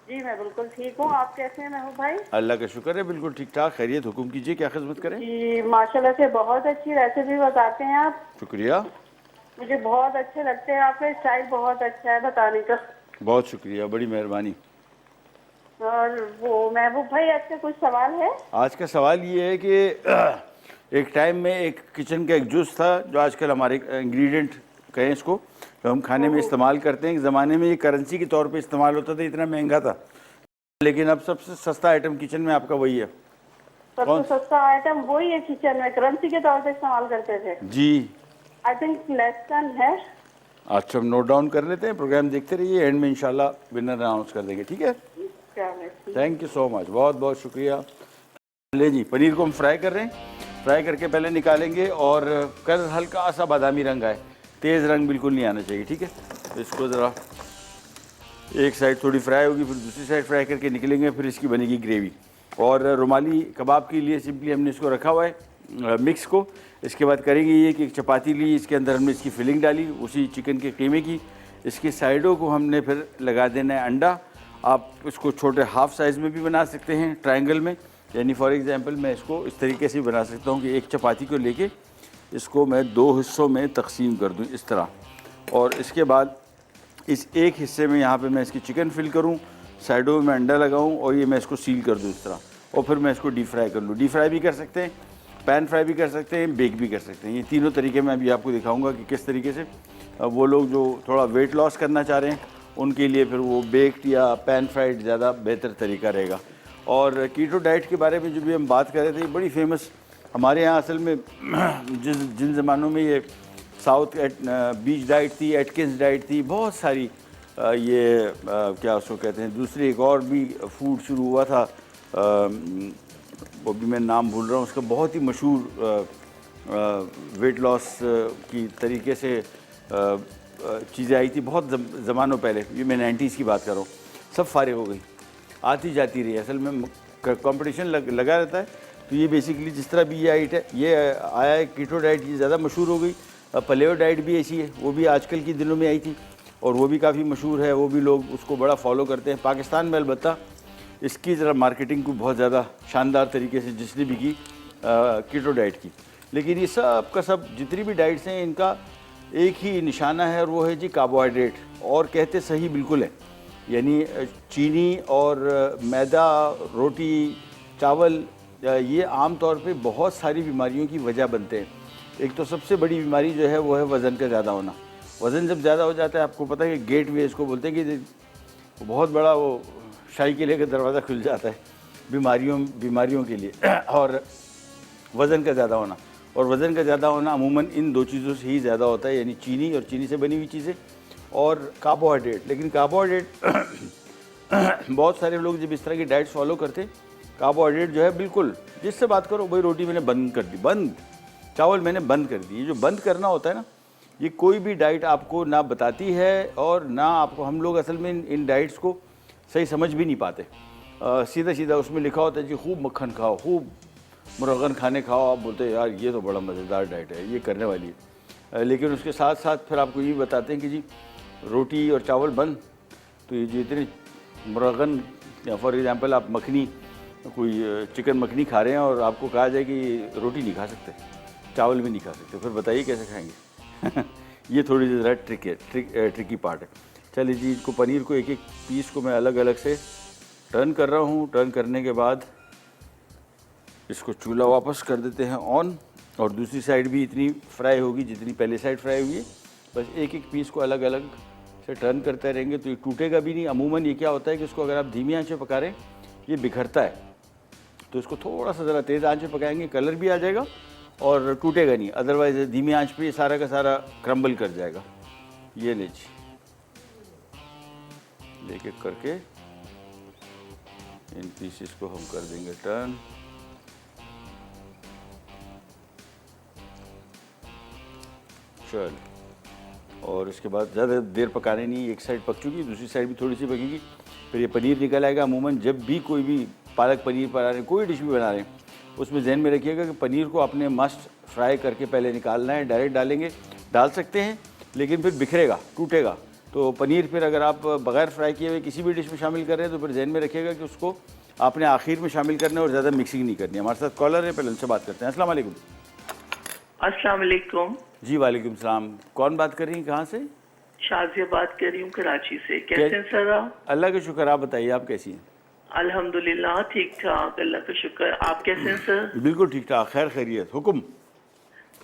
जी मैं बिल्कुल ठीक हूँ, आप कैसे हैं महबूब भाई? अल्लाह का शुक्र है, बिल्कुल ठीक ठाक, खैरियत। हुक्म कीजिए, क्या खिदमत करें? जी माशाल्लाह से बहुत अच्छी रेसिपी बताते हैं आप। शुक्रिया, मुझे बहुत अच्छे लगते हैं, आपका स्टाइल बहुत अच्छा है बताने का। बहुत शुक्रिया, बड़ी मेहरबानी। और वो महबूब भाई, आपसे कुछ सवाल है? आज का सवाल ये है कि एक टाइम में एक किचन का एक जुज़ था, जो आजकल हमारे इंग्रेडिएंट कहें इसको, तो हम खाने में इस्तेमाल करते हैं। ज़माने में ये करेंसी के तौर पे इस्तेमाल होता था, इतना महंगा था, लेकिन अब सबसे सस्ता आइटम किचन में आपका वही है। सबसे सस्ता आइटम वही है किचन में, करेंसी के तौर पे इस्तेमाल करते थे जी। आई थिंक लेसन है। अच्छा, हम नोट डाउन कर लेते हैं, प्रोग्राम देखते रहिए, एंड में इंशाल्लाह विनर अनाउंस कर देंगे, ठीक है। थैंक यू सो मच, बहुत बहुत शुक्रिया। ले जी, पनीर को हम फ्राई कर रहे हैं। फ्राई करके पहले निकालेंगे और कलर हल्का सा बादामी रंग आए, तेज़ रंग बिल्कुल नहीं आना चाहिए, ठीक है। तो इसको ज़रा एक साइड थोड़ी फ्राई होगी, फिर दूसरी साइड फ्राई करके निकलेंगे, फिर इसकी बनेगी ग्रेवी। और रुमाली कबाब के लिए सिंपली हमने इसको रखा हुआ है मिक्स को। इसके बाद करेंगे ये कि एक चपाती ली, इसके अंदर हमने इसकी फिलिंग डाली उसी चिकन के कीमे की। इसकी साइडों को हमने फिर लगा देना है अंडा। आप इसको छोटे हाफ साइज़ में भी बना सकते हैं, ट्रायंगल में, यानी फॉर एग्जांपल मैं इसको इस तरीके से बना सकता हूँ कि एक चपाती को लेके इसको मैं 2 हिस्सों में तकसीम कर दूँ इस तरह, और इसके बाद इस एक हिस्से में यहाँ पे मैं इसकी चिकन फिल करूँ, साइडों में मैं अंडा लगाऊँ और ये मैं इसको सील कर दूँ इस तरह, और फिर मैं इसको डीप फ्राई कर लूँ। डीप फ्राई भी कर सकते हैं, पैन फ्राई भी कर सकते हैं, बेक भी कर सकते हैं। ये तीनों तरीके मैं अभी आपको दिखाऊंगा कि किस तरीके से वो लोग जो थोड़ा वेट लॉस करना चाह रहे हैं उनके लिए फिर वो बेक्ड या पैन फ्राइड ज़्यादा बेहतर तरीका रहेगा। और कीटो डाइट के बारे में जो भी हम बात कर रहे थे, ये बड़ी फेमस हमारे यहाँ असल में जिन ज़मानों में ये साउथ बीच डाइट थी, एटकिंस डाइट थी, बहुत सारी क्या उसको कहते हैं, दूसरी एक और भी फूड शुरू हुआ था, वो भी मैं नाम भूल रहा हूँ उसका, बहुत ही मशहूर वेट लॉस की तरीके से चीज़ें आई थी बहुत ज़मानों पहले। ये मैं 90s की बात कर रहा हूँ, सब फारिग हो गई, आती जाती रही। असल में कंपटीशन लगा रहता है। तो ये बेसिकली जिस तरह भी ये आया है कीटो डाइट, ये ज़्यादा मशहूर हो गई। पलेओ डाइट भी ऐसी है, वो भी आजकल के दिनों में आई थी और वो भी काफ़ी मशहूर है, वो भी लोग उसको बड़ा फॉलो करते हैं। पाकिस्तान में अलबत्ता इसकी ज़रा मार्केटिंग को बहुत ज़्यादा शानदार तरीके से जिसने भी की कीटो डाइट की। लेकिन ये सब का सब जितनी भी डाइट्स हैं इनका एक ही निशाना है, और वो है जी कार्बोहाइड्रेट। और कहते सही बिल्कुल है, यानी चीनी और मैदा, रोटी, चावल, ये आम तौर पे बहुत सारी बीमारियों की वजह बनते हैं। एक तो सबसे बड़ी बीमारी जो है वो है वज़न का ज़्यादा होना। वज़न जब ज़्यादा हो जाता है, आपको पता है कि गेट वे इसको बोलते हैं कि बहुत बड़ा वो शाही किले का दरवाज़ा खुल जाता है बीमारियों के लिए। और वज़न का ज़्यादा होना, और वज़न का ज़्यादा होना अमूमन इन दो चीज़ों से ही ज़्यादा होता है, यानी चीनी और चीनी से बनी हुई चीज़ें और कार्बोहाइड्रेट। लेकिन कार्बोहाइड्रेट बहुत सारे लोग जब इस तरह की डाइट्स फॉलो करते हैं, कार्बोहाइड्रेट जो है बिल्कुल जिससे बात करो भाई रोटी मैंने बंद कर दी, चावल मैंने बंद कर दी। ये जो बंद करना होता है ना, ये कोई भी डाइट आपको ना बताती है और ना आपको, हम लोग असल में इन डाइट्स को सही समझ भी नहीं पाते। सीधा सीधा उसमें लिखा होता है कि खूब मक्खन खाओ, खूब मुर्गन खाने खाओ, आप बोलते हैं यार ये तो बड़ा मज़ेदार डाइट है, ये करने वाली है। लेकिन उसके साथ साथ फिर आपको ये बताते हैं कि जी रोटी और चावल बंद, तो ये जितने मुर्गन या फॉर एग्ज़ाम्पल आप मखनी, कोई चिकन मखनी खा रहे हैं और आपको कहा जाए कि रोटी नहीं खा सकते, चावल भी नहीं खा सकते, फिर बताइए कैसे खाएंगे। ये थोड़ी सी ज़रा ट्रिकी पार्ट है। चलिए जी, इसको पनीर को एक एक पीस को मैं अलग अलग से टर्न कर रहा हूँ। टर्न करने के बाद इसको चूल्हा वापस कर देते हैं ऑन, और दूसरी साइड भी इतनी फ्राई होगी जितनी पहले साइड फ्राई हुई है। बस एक एक पीस को अलग अलग से टर्न करते रहेंगे तो ये टूटेगा भी नहीं। अमूमन ये क्या होता है कि इसको अगर आप धीमी आंच पे पका रहे हैं ये बिखरता है, तो इसको थोड़ा सा ज़रा तेज़ आंच पे पकाएंगे, कलर भी आ जाएगा और टूटेगा नहीं। अदरवाइज धीमी आंच पे ये सारा का सारा क्रम्बल कर जाएगा। ये ले जी, लेके करके इन पीसेस को हम कर देंगे टर्न। चल, और इसके बाद ज़्यादा देर पकाने नहीं, एक साइड पक चुकी, दूसरी साइड भी थोड़ी सी पकेगी, फिर ये पनीर निकल आएगा। अमूमन जब भी कोई भी पालक पनीर बना रहे हैं, कोई डिश भी बना रहे हैं, उसमें जहन में रखिएगा कि पनीर को आपने मस्ट फ्राई करके पहले निकालना है। डायरेक्ट डालेंगे, डाल सकते हैं, लेकिन फिर बिखरेगा, टूटेगा। तो पनीर फिर अगर आप बग़ैर फ्राई किए हुए किसी भी डिश में शामिल कर रहे हैं तो फिर जहन में रखिएगा कि उसको आपने आखिर में शामिल करना है और ज़्यादा मिक्सिंग नहीं करनी है। हमारे साथ कॉलर है, पहले उनसे बात करते हैं। अस्सलाम वालेकुम। अस्सलाम वालेकुम। जी वालेकुम सलाम। कौन बात कर रही हैं, कहाँ से? शाजिया बात कर रही हूँ कराची से। कैसे हैं सर आप? अल्लाह का शुक्र, आप बताइए आप कैसी हैं? अल्हम्दुलिल्लाह ठीक ठाक, अल्लाह का शुक्र। आप कैसे हैं सर? बिल्कुल ठीक ठाक, खैर खैरियत, हुक्म।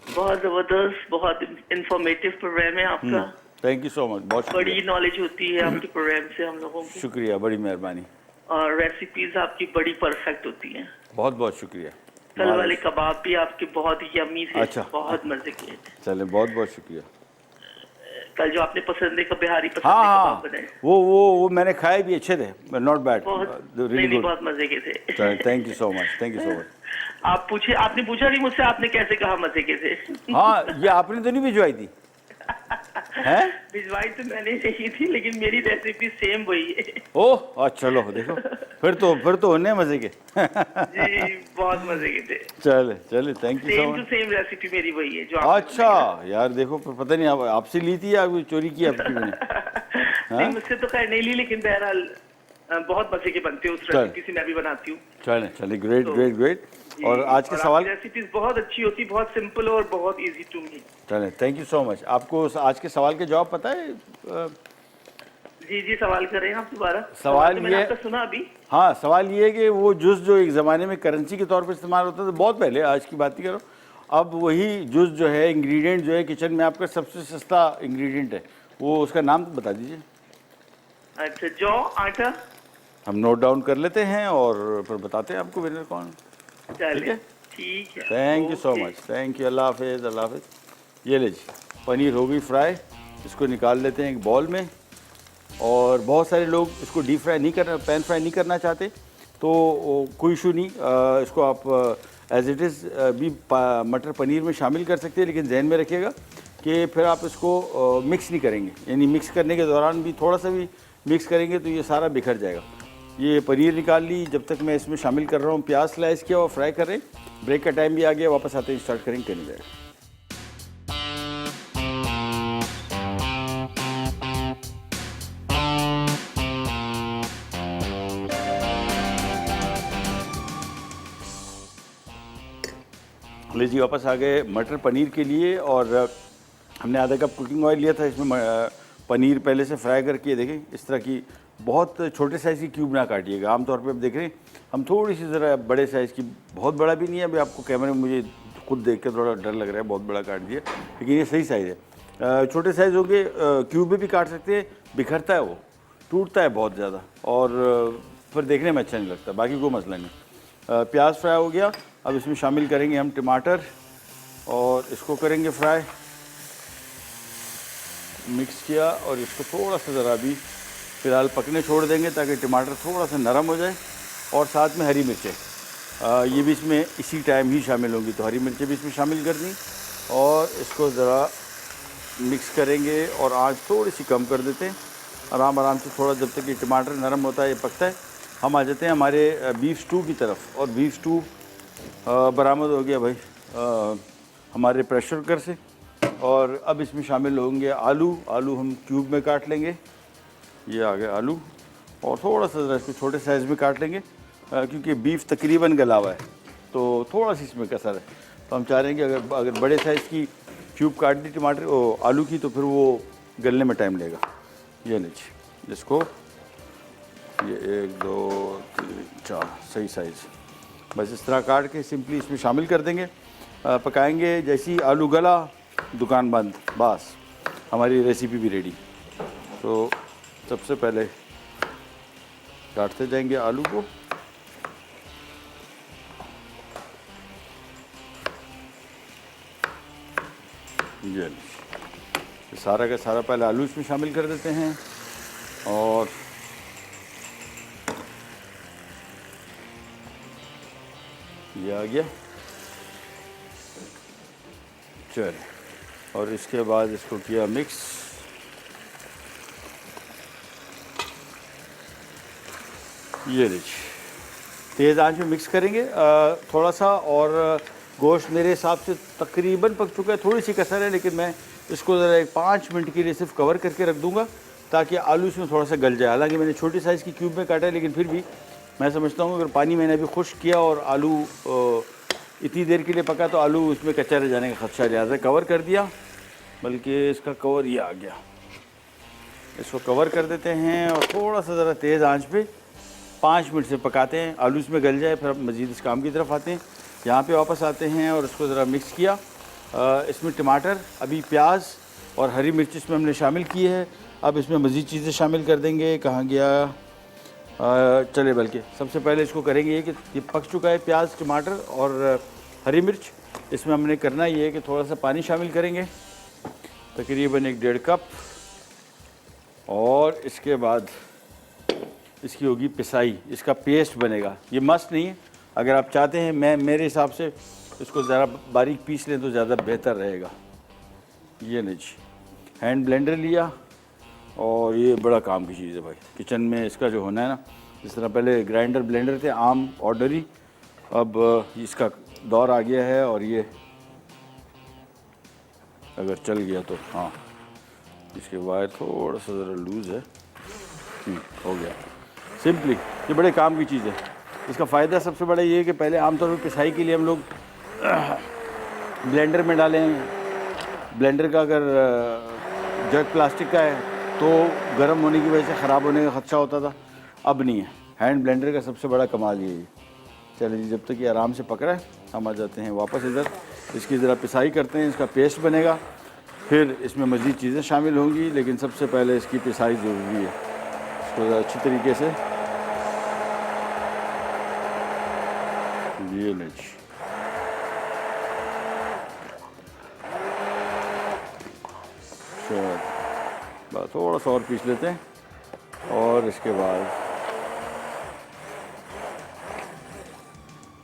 बहुत ज़बरदस्त, बहुत इंफॉर्मेटिव प्रोग्राम है आपका। थैंक यू सो मच, बहुत बड़ी शुक्रिया। नॉलेज होती है आपके प्रोग्राम से हम लोगों को, शुक्रिया, बड़ी मेहरबानी, और रेसिपीज आपकी बड़ी परफेक्ट होती हैं। बहुत बहुत शुक्रिया। कल वाले कबाब भी आपके बहुत यम्मी थे, अच्छा। बहुत मजे के थे। चले, बहुत बहुत शुक्रिया। कल जो आपने पसंदे का बिहारी हाँ पसंदे हाँ, कबाब बनाए, वो मैंने खाए भी, अच्छे थे, नॉट बैड, बहुत रियली नहीं गुड। बहुत मजे के थे। Thank you so much, thank you so much. आप पूछे, आपने पूछा नहीं मुझसे आपने कैसे कहा मजे के थे। हाँ, ये आपने तो नहीं भिजवाई थी हैं? भिजवाई तो मैंने नहीं थी, लेकिन मेरी रेसिपी सेम वही है। ओह चलो देखो, फिर तो होने मजे के। जी बहुत मजे के थे। चले चले, thank you so same too much. Same recipe मेरी वही है जो आपने अच्छा यार, देखो पता नहीं आपसे ली थी या चोरी की आपकी मैंने। नहीं मुझसे तो खैर नहीं ली, लेकिन बहरहाल बहुत मजे के बनते हैं, उस चल। रेसिपी से मैं भी बनाती हूँ। चले चले, ग्रेट तो- ग्रेट ग्रेट। जी, और आज के सवाल, रेसिपीज बहुत अच्छी होती, बहुत सिंपल और बहुत इजी टू मी। चले, थैंक यू सो मच। आपको आज के सवाल के जवाब पता है? जी जी, सवाल कर रहे हैं आप दोबारा। सवाल तो मैंने ये- आपका सुना अभी। हाँ, सवाल ये है कि वो जूस जो एक ज़माने में करेंसी के तौर पे इस्तेमाल होता था, बहुत पहले, आज की बात ही करो, अब वही जूस जो है, इंग्रेडिएंट जो है किचन में आपका सबसे सस्ता इंग्रेडिएंट है, वो उसका नाम बता दीजिए। अच्छा, जौ आटा। हम नोट डाउन कर लेते हैं और फिर बताते हैं आपको विनर कौन। चलिए ठीक है, thank you so okay. Much, thank you, अल्लाह हाफिज़, अल्लाह हाफिज़। ये लीजिए, पनीर हो गई फ्राई, इसको निकाल लेते हैं एक बॉल में। और बहुत सारे लोग इसको डीप फ्राई नहीं करना, पैन फ्राई नहीं करना चाहते, तो कोई इशू नहीं, इसको आप एज इट इज़ भी मटर पनीर में शामिल कर सकते हैं, लेकिन जहन में रखिएगा कि फिर आप इसको मिक्स नहीं करेंगे, यानी मिक्स करने के दौरान भी थोड़ा सा भी मिक्स करेंगे तो ये सारा बिखर जाएगा। ये पनीर निकाल ली, जब तक मैं इसमें शामिल कर रहा हूँ प्याज स्लाइस किया और फ्राई कर रहे हैं। ब्रेक का टाइम भी आ गया, वापस आते ही स्टार्ट करेंगे, करने जाएगा। लीजिए, वापस आ गए मटर पनीर के लिए, और हमने आधा कप कुकिंग ऑयल लिया था, इसमें पनीर पहले से फ्राई करके, देखें इस तरह की बहुत छोटे साइज़ की क्यूब ना काटिएगा। आमतौर पे आप देख रहे हैं हम थोड़ी सी ज़रा बड़े साइज़ की, बहुत बड़ा भी नहीं है, अभी आपको कैमरे में मुझे खुद देख के थोड़ा डर लग रहा है, बहुत बड़ा काट दिया, लेकिन ये सही साइज़ है। छोटे साइज़ होंगे क्यूब में भी काट सकते हैं, बिखरता है वो, टूटता है बहुत ज़्यादा, और फिर देखने में अच्छा नहीं लगता, बाकी कोई मसला नहीं। प्याज फ्राई हो गया, अब इसमें शामिल करेंगे हम टमाटर, और इसको करेंगे फ्राई। मिक्स किया और इसको थोड़ा सा ज़रा भी फ़िलहाल पकने छोड़ देंगे ताकि टमाटर थोड़ा सा नरम हो जाए, और साथ में हरी मिर्चें ये भी इसमें इसी टाइम ही शामिल होंगी, तो हरी मिर्चें भी इसमें शामिल कर दी, और इसको ज़रा मिक्स करेंगे और आँच थोड़ी सी कम कर देते हैं, आराम से थोड़ा, जब तक ये टमाटर नरम होता है, ये पकता है। हम आ जाते हैं हमारे बीफ स्टू की तरफ, और बीफ स्टू बरामद हो गया भाई हमारे प्रेशर कुकर से, और अब इसमें शामिल होंगे आलू। आलू हम क्यूब में काट लेंगे, ये आ गए आलू, और थोड़ा सा ज़रा इसको छोटे साइज़ में काट लेंगे, क्योंकि बीफ तकरीबन गला हुआ है, तो थोड़ा सी इसमें कसर है, तो हम चाह रहे हैं कि अगर बड़े साइज़ की क्यूब काट दी टमाटर आलू की, तो फिर वो गलने में टाइम लेगा। ये लीजिए, जिसको ये 1 2 3 4 सही साइज़, बस इस तरह काट के सिंपली इसमें शामिल कर देंगे, पकाएंगे। जैसे ही आलू गला, दुकान बंद, बस हमारी रेसिपी भी रेडी। तो सबसे पहले काटते जाएंगे आलू को, ये सारा का सारा पहले आलू इसमें शामिल कर देते हैं, और ये आ गया, चलिए, और इसके बाद इसको किया मिक्स। ये लीजिए, तेज़ आंच में मिक्स करेंगे थोड़ा सा, और गोश्त मेरे हिसाब से तकरीबन पक चुका है, थोड़ी सी कसर है, लेकिन मैं इसको ज़रा 5 मिनट के लिए सिर्फ कवर करके रख दूंगा ताकि आलू इसमें थोड़ा सा गल जाए। हालांकि मैंने छोटी साइज़ की क्यूब में काटा है, लेकिन फिर भी मैं समझता हूँ अगर पानी मैंने अभी खुश्क किया और आलू इतनी देर के लिए पका तो आलू उसमें कच्चा रह जाने का खदशा, लिहाजा कवर कर दिया, बल्कि इसका कवर ये आ गया। इसको कवर कर देते हैं और थोड़ा सा ज़रा तेज़ आंच पे 5 मिनट से पकाते हैं, आलू इसमें गल जाए, फिर अब मज़ीद इस काम की तरफ आते हैं। यहाँ पे वापस आते हैं और इसको ज़रा मिक्स किया। इसमें टमाटर, अभी प्याज और हरी मिर्च इसमें हमने शामिल की है। अब इसमें मज़ीद चीज़ें शामिल कर देंगे। कहाँ गया, चले बल्कि सबसे पहले इसको करेंगे ये कि ये पक चुका है प्याज, टमाटर और हरी मिर्च। इसमें हमने करना ये है कि थोड़ा सा पानी शामिल करेंगे, तकरीबन 1-1.5 कप, और इसके बाद इसकी होगी पिसाई, इसका पेस्ट बनेगा। ये मस्ट नहीं है, अगर आप चाहते हैं, मेरे हिसाब से इसको ज़रा बारीक पीस लें तो ज़्यादा बेहतर रहेगा। ये नहीं जी, हैंड ब्लेंडर लिया, और ये बड़ा काम की चीज़ है भाई किचन में इसका जो होना है ना। जिस तरह पहले ग्राइंडर ब्लेंडर थे आम ऑर्डरी, अब इसका दौर आ गया है। और ये अगर चल गया तो हाँ, इसके वायर थोड़ा सा ज़रा लूज़ है। हो गया सिंपली। ये बड़े काम की चीज़ है। इसका फ़ायदा सबसे बड़ा ये है कि पहले आमतौर पर पिसाई के लिए हम लोग ब्लेंडर में डालें। ब्लेंडर का अगर जग प्लास्टिक का है तो गर्म होने की वजह से ख़राब होने का ख़दशा होता था, अब नहीं है। हैंड ब्लेंडर का सबसे बड़ा कमाल ये है। चलिए जी, जब तक ये आराम से पक रहा है हम आ जाते हैं वापस इधर। इसकी ज़रा पिसाई करते हैं, इसका पेस्ट बनेगा, फिर इसमें मज़ीद चीज़ें शामिल होंगी, लेकिन सबसे पहले इसकी पिसाई ज़रूरी है। इसको ज़रा अच्छी तरीके से ये नहीं, बस थोड़ा सा और पीस लेते हैं, और इसके बाद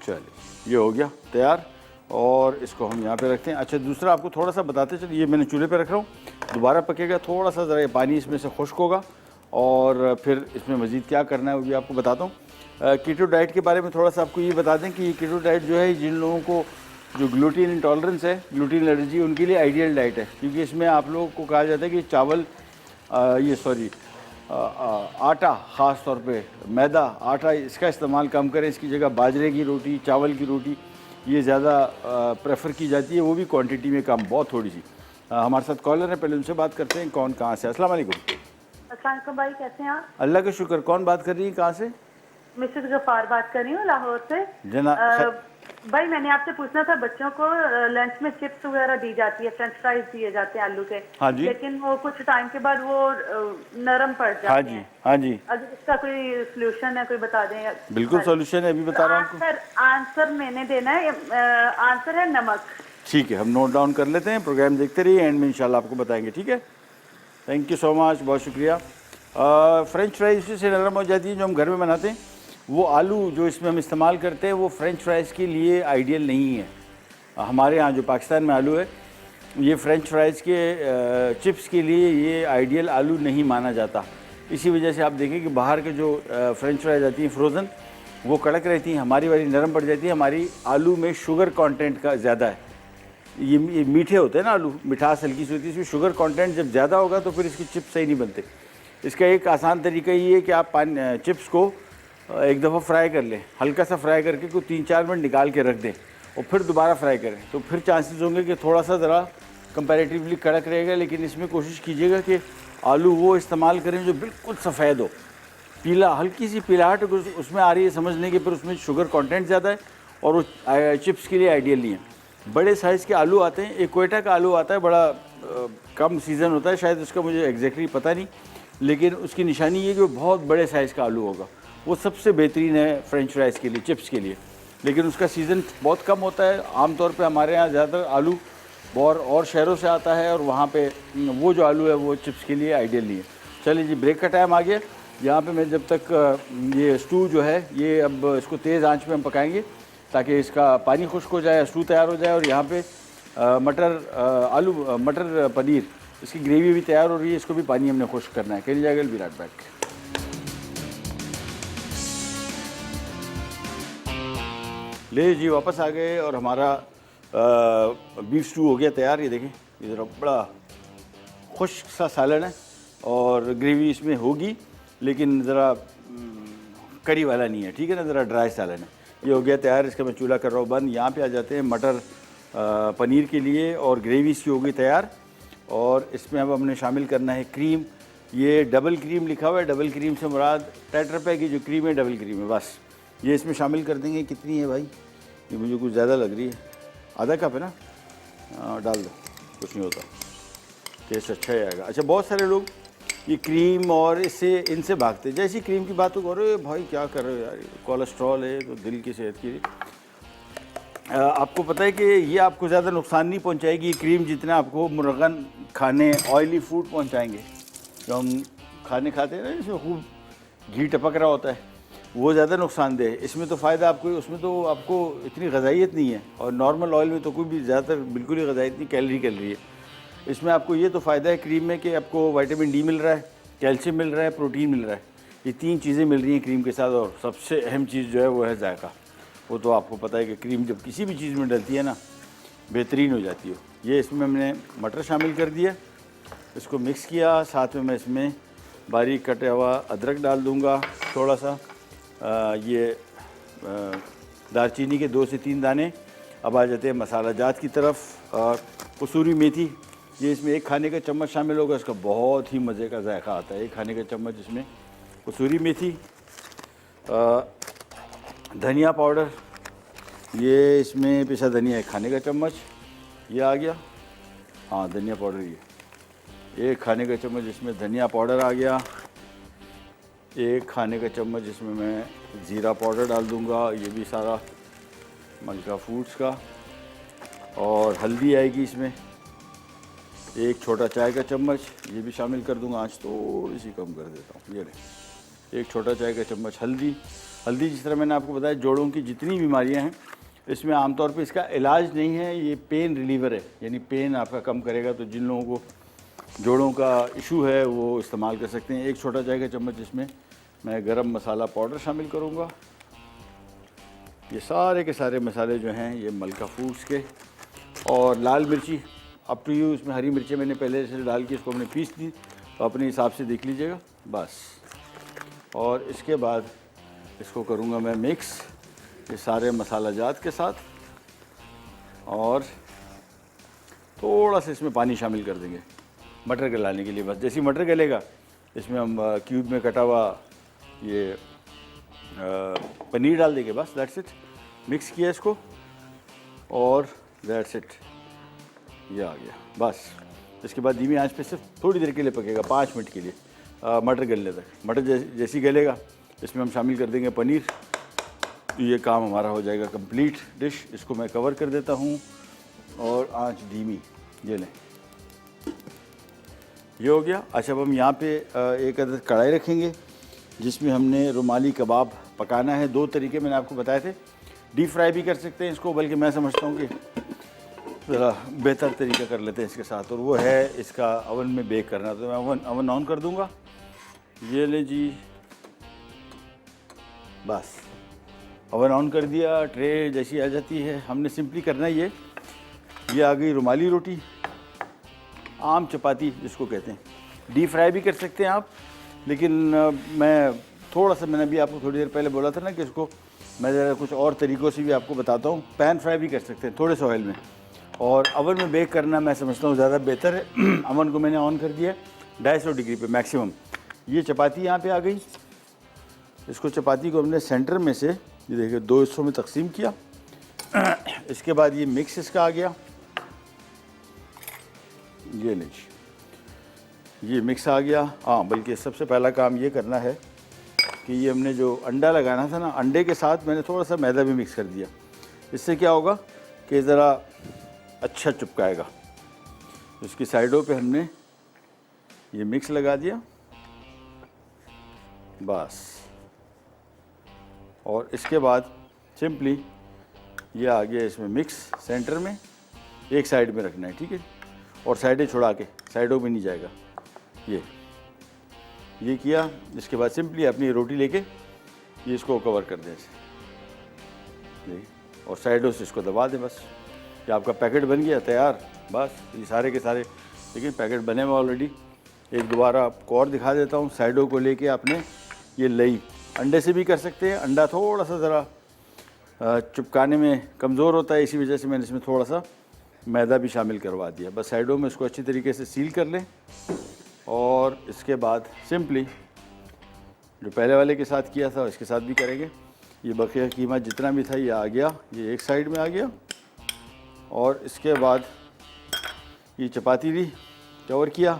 चलिए ये हो गया तैयार, और इसको हम यहाँ पे रखते हैं। अच्छा, दूसरा आपको थोड़ा सा बताते चलिए, ये मैंने चूल्हे पे रख रहा हूँ, दोबारा पकेगा, थोड़ा सा ज़रा ये पानी इसमें से खुश्क होगा, और फिर इसमें मज़ीद क्या करना है वो भी आपको बताता हूँ। कीटो डाइट के बारे में थोड़ा सा आपको ये बता दें कि ये कीटो डाइट जो है, जिन लोगों को जो ग्लूटीन इंटॉलरेंस है, ग्लूटीन एलर्जी, उनके लिए आइडियल डाइट है, क्योंकि इसमें आप लोगों को कहा जाता है कि चावल आटा, ख़ास तौर पे मैदा, आटा, इसका इस्तेमाल कम करें। इसकी जगह बाजरे की रोटी, चावल की रोटी ये ज़्यादा प्रेफर की जाती है, वो भी क्वांटिटी में कम, बहुत थोड़ी सी। हमारे साथ कॉलर है, पहले उनसे बात करते हैं। कौन कहाँ से? अस्सलाम वालेकुम। अस्सलाम वालेकुम भाई, कैसे हैं आप? अल्लाह का शुक्र। कौन बात कर रही है, कहाँ से? मिसेस गफार बात कर रही हूँ, लाहौर से। भाई मैंने आपसे पूछना था, बच्चों को लंच में चिप्स वगैरह दी जाती है, फ्रेंच फ्राइज दिए जाते हैं आलू के। हाँ जी। लेकिन वो कुछ टाइम के बाद वो नरम पड़ जाते हैं। हाँ जी, हाँ जी। अगर इसका कोई सोल्यूशन है, कोई बता दें। बिल्कुल सोल्यूशन है, अभी बता रहा हूँ आपको। आंसर मैंने देना है, आंसर है नमक। ठीक है, हम नोट डाउन कर लेते हैं, प्रोग्राम देखते रहिए, एंड में इंशाल्लाह आपको बताएंगे। ठीक है, थैंक यू सो मच, बहुत शुक्रिया। फ्रेंच फ्राइज से नरम हो जाती है जो हम घर में बनाते हैं। वो आलू जो इसमें हम इस्तेमाल करते हैं वो फ्रेंच फ्राइज़ के लिए आइडियल नहीं है। हमारे यहाँ जो पाकिस्तान में आलू है, ये फ्रेंच फ्राइज़ के चिप्स के लिए ये आइडियल आलू नहीं माना जाता। इसी वजह से आप देखें कि बाहर के जो फ्रेंच फ्राइज आती हैं फ्रोज़न, वो कड़क रहती हैं, हमारी वाली नरम पड़ जाती है। हमारी आलू में शुगर कंटेंट का ज़्यादा है। ये मीठे होते हैं ना आलू, मिठास हल्की सी होती है, इसमें शुगर कंटेंट जब ज़्यादा होगा तो फिर इसकी चिप्स सही नहीं बनते। इसका एक आसान तरीका ये है कि आप चिप्स को एक दफ़ा फ्राई कर लें, हल्का सा फ्राई करके कोई 3-4 मिनट निकाल के रख दें, और फिर दोबारा फ्राई करें, तो फिर चांसेस होंगे कि थोड़ा सा ज़रा कंपैरेटिवली कड़क रहेगा। लेकिन इसमें कोशिश कीजिएगा कि आलू वो इस्तेमाल करें जो बिल्कुल सफ़ेद हो, पीला, हल्की सी पीलाहट उसमें आ रही है, समझने के फिर उसमें शुगर कंटेंट ज़्यादा है और वो चिप्स के लिए आइडियल नहीं है। बड़े साइज़ के आलू आते हैं, एक कोयटा का आलू आता है, बड़ा कम सीज़न होता है शायद उसका, मुझे एग्जैक्टली पता नहीं, लेकिन उसकी निशानी ये कि वो बहुत बड़े साइज़ का आलू होगा, वो सबसे बेहतरीन है फ्रेंच फ्राइज़ के लिए, चिप्स के लिए। लेकिन उसका सीज़न बहुत कम होता है। आमतौर पे हमारे यहाँ ज़्यादातर आलू और शहरों से आता है, और वहाँ पे वो जो आलू है वो चिप्स के लिए आइडियल नहीं है। चलिए जी, ब्रेक का टाइम आ गया। यहाँ पे मैं जब तक ये स्टू जो है, ये अब इसको तेज़ आंच पे हम पकाएंगे ताकि इसका पानी खुश्क हो जाए, स्टू तैयार हो जाए। और यहाँ पे मटर पनीर, इसकी ग्रेवी भी तैयार हो रही है, इसको भी पानी हमने खुश्क करना है। कैन जाएगा विराट बैक। ले जी, वापस आ गए और हमारा बीफ स्टू हो गया तैयार। ये देखें, ये ज़रा बड़ा खुश्क सा सालन है और ग्रेवी इसमें होगी, लेकिन ज़रा करी वाला नहीं है, ठीक है ना, ज़रा ड्राई सालन है। ये हो गया तैयार, इसका मैं चूल्हा कर रहा हूँ बंद। यहाँ पे आ जाते हैं मटर पनीर के लिए, और ग्रेवी इसकी हो गई तैयार। और इसमें अब हमने शामिल करना है क्रीम। ये डबल क्रीम लिखा हुआ है, डबल क्रीम से मुराद टेट्रा पैक की जो क्रीम है डबल क्रीम है, बस ये इसमें शामिल कर देंगे। कितनी है भाई, ये मुझे कुछ ज़्यादा लग रही है, आधा कप है ना, डाल दो, कुछ नहीं होता। टेस्ट अच्छा ही आएगा। अच्छा, बहुत सारे लोग ये क्रीम और इससे इनसे भागते हैं। जैसी क्रीम की बात तो करो, भाई क्या कर रहे हो यार, कोलेस्ट्रॉल है तो दिल की सेहत के लिए। आपको पता है कि ये आपको ज़्यादा नुकसान नहीं पहुंचाएगी ये क्रीम जितना आपको मुर्गन खाने, ऑयली फूड पहुंचाएंगे। जो हम खाने खाते हैं ना, इसमें खूब घी टपक रहा होता है, वो ज़्यादा नुकसानदेह है। इसमें तो फ़ायदा आपको, उसमें तो आपको इतनी ग़ज़ाइयत नहीं है, और नॉर्मल ऑयल में तो कोई भी ज़्यादातर बिल्कुल ही ग़ज़ाइयत नहीं, कैलोरी है। इसमें आपको ये तो फ़ायदा है क्रीम में कि आपको विटामिन डी मिल रहा है, कैल्शियम मिल रहा है, प्रोटीन मिल रहा है। ये 3 चीज़ें मिल रही हैं क्रीम के साथ। और सबसे अहम चीज़ जो है वो है जायका। वो तो आपको पता है कि क्रीम जब किसी भी चीज़ में डलती है ना, बेहतरीन हो जाती है। ये इसमें हमने मटर शामिल कर दिया, इसको मिक्स किया। साथ में मैं इसमें बारीक कटा हुआ अदरक डाल दूँगा थोड़ा सा, ये दालचीनी के 2 से 3 दाने। अब आ जाते हैं मसाला जात की तरफ। कसूरी मेथी, ये इसमें 1 खाने का चम्मच शामिल होगा, इसका बहुत ही मज़े का जायका आता है। 1 खाने का चम्मच इसमें कसूरी मेथी। धनिया पाउडर, ये इसमें पिसा धनिया 1 खाने का चम्मच, ये आ गया। हाँ, धनिया पाउडर ये 1 खाने का चम्मच इसमें धनिया पाउडर आ गया। 1 खाने का चम्मच इसमें मैं ज़ीरा पाउडर डाल दूँगा, ये भी सारा मलका फूड्स का। और हल्दी आएगी इसमें 1 छोटा चाय का चम्मच, ये भी शामिल कर दूँगा। आँच थोड़ी सी कम कर देता हूँ। ये ले 1 छोटा चाय का चम्मच हल्दी। जिस तरह मैंने आपको बताया, जोड़ों की जितनी बीमारियाँ हैं इसमें आमतौर पे इसका इलाज नहीं है, ये पेन रिलीवर है, यानी पेन आपका कम करेगा। तो जिन लोगों को जोड़ों का इशू है वो इस्तेमाल कर सकते हैं। 1 छोटा चाय का चम्मच इसमें मैं गरम मसाला पाउडर शामिल करूँगा। ये सारे के सारे मसाले जो हैं ये मलका फूड्स के। और लाल मिर्ची अप टू यू, इसमें हरी मिर्चें मैंने पहले से डाल के इसको हमने पीस दी, तो अपने हिसाब से देख लीजिएगा बस। और इसके बाद इसको करूँगा मैं मिक्स ये सारे मसाला जात के साथ, और थोड़ा सा इसमें पानी शामिल कर देंगे मटर गलाने के लिए। बस जैसे मटर गलेगा इसमें हम क्यूब में कटा हुआ ये पनीर डाल देंगे, बस दैट्स इट। मिक्स किया इसको और दैट्स इट, ये आ गया बस। इसके बाद धीमी आंच पे सिर्फ थोड़ी देर के लिए पकेगा, 5 मिनट के लिए, मटर गलने तक। मटर जैसी गलेगा इसमें हम शामिल कर देंगे पनीर, तो ये काम हमारा हो जाएगा कंप्लीट डिश। इसको मैं कवर कर देता हूँ और आंच धीमी, ये लें, ये हो गया। अच्छा, अब हम यहाँ पे एक अदद कढ़ाई रखेंगे जिसमें हमने रुमाली कबाब पकाना है। 2 तरीके मैंने आपको बताए थे, डीप फ्राई भी कर सकते हैं इसको, बल्कि मैं समझता हूँ कि ज़रा बेहतर तरीका कर लेते हैं इसके साथ, और वो है इसका अवन में बेक करना। तो मैं अवन ऑन कर दूँगा, ये ले जी, बस अवन ऑन कर दिया। ट्रे जैसी आ जाती है, हमने सिंपली करना ही है। ये आ गई रुमाली रोटी, आम चपाती जिसको कहते हैं। डीप फ्राई भी कर सकते हैं आप, लेकिन मैं थोड़ा सा, मैंने अभी आपको थोड़ी देर पहले बोला था ना कि इसको मैं ज़रा कुछ और तरीक़ों से भी आपको बताता हूँ। पैन फ्राई भी कर सकते हैं थोड़े से ऑयल में, और अवन में बेक करना मैं समझता हूँ ज़्यादा बेहतर है। अवन को मैंने ऑन कर दिया 250 डिग्री पे मैक्सिमम। ये चपाती यहाँ पे आ गई, इसको चपाती को हमने सेंटर में से, ये देखिए, 2 हिस्सों में तकसीम किया। इसके बाद ये मिक्स इसका आ गया, ये लीजिए, ये मिक्स आ गया। हाँ, बल्कि सबसे पहला काम ये करना है कि ये हमने जो अंडा लगाना था ना, अंडे के साथ मैंने थोड़ा सा मैदा भी मिक्स कर दिया। इससे क्या होगा कि ज़रा अच्छा चिपकाएगा। इसकी साइडों पे हमने ये मिक्स लगा दिया बस। और इसके बाद सिंपली ये आ गया इसमें मिक्स सेंटर में, एक साइड में रखना है, ठीक है, और साइडें छुड़ा के, साइडों में नहीं जाएगा। ये किया। इसके बाद सिंपली अपनी रोटी लेके ये इसको कवर कर दें ऐसे, और साइडों से इसको दबा दें। बस ये आपका पैकेट बन गया तैयार। बस ये सारे के सारे, लेकिन पैकेट बने हुए ऑलरेडी। एक दोबारा आपको और दिखा देता हूँ। साइडों को लेके आपने ये लई, अंडे से भी कर सकते हैं। अंडा थोड़ा सा ज़रा चिपकाने में कमज़ोर होता है, इसी वजह से मैंने इसमें थोड़ा सा मैदा भी शामिल करवा दिया। बस साइडों में इसको अच्छी तरीके से सील कर लें, और इसके बाद सिंपली जो पहले वाले के साथ किया था इसके साथ भी करेंगे। ये बकिया कीमा जितना भी था ये आ गया, ये एक साइड में आ गया। और इसके बाद ये चपाती थी, कवर किया,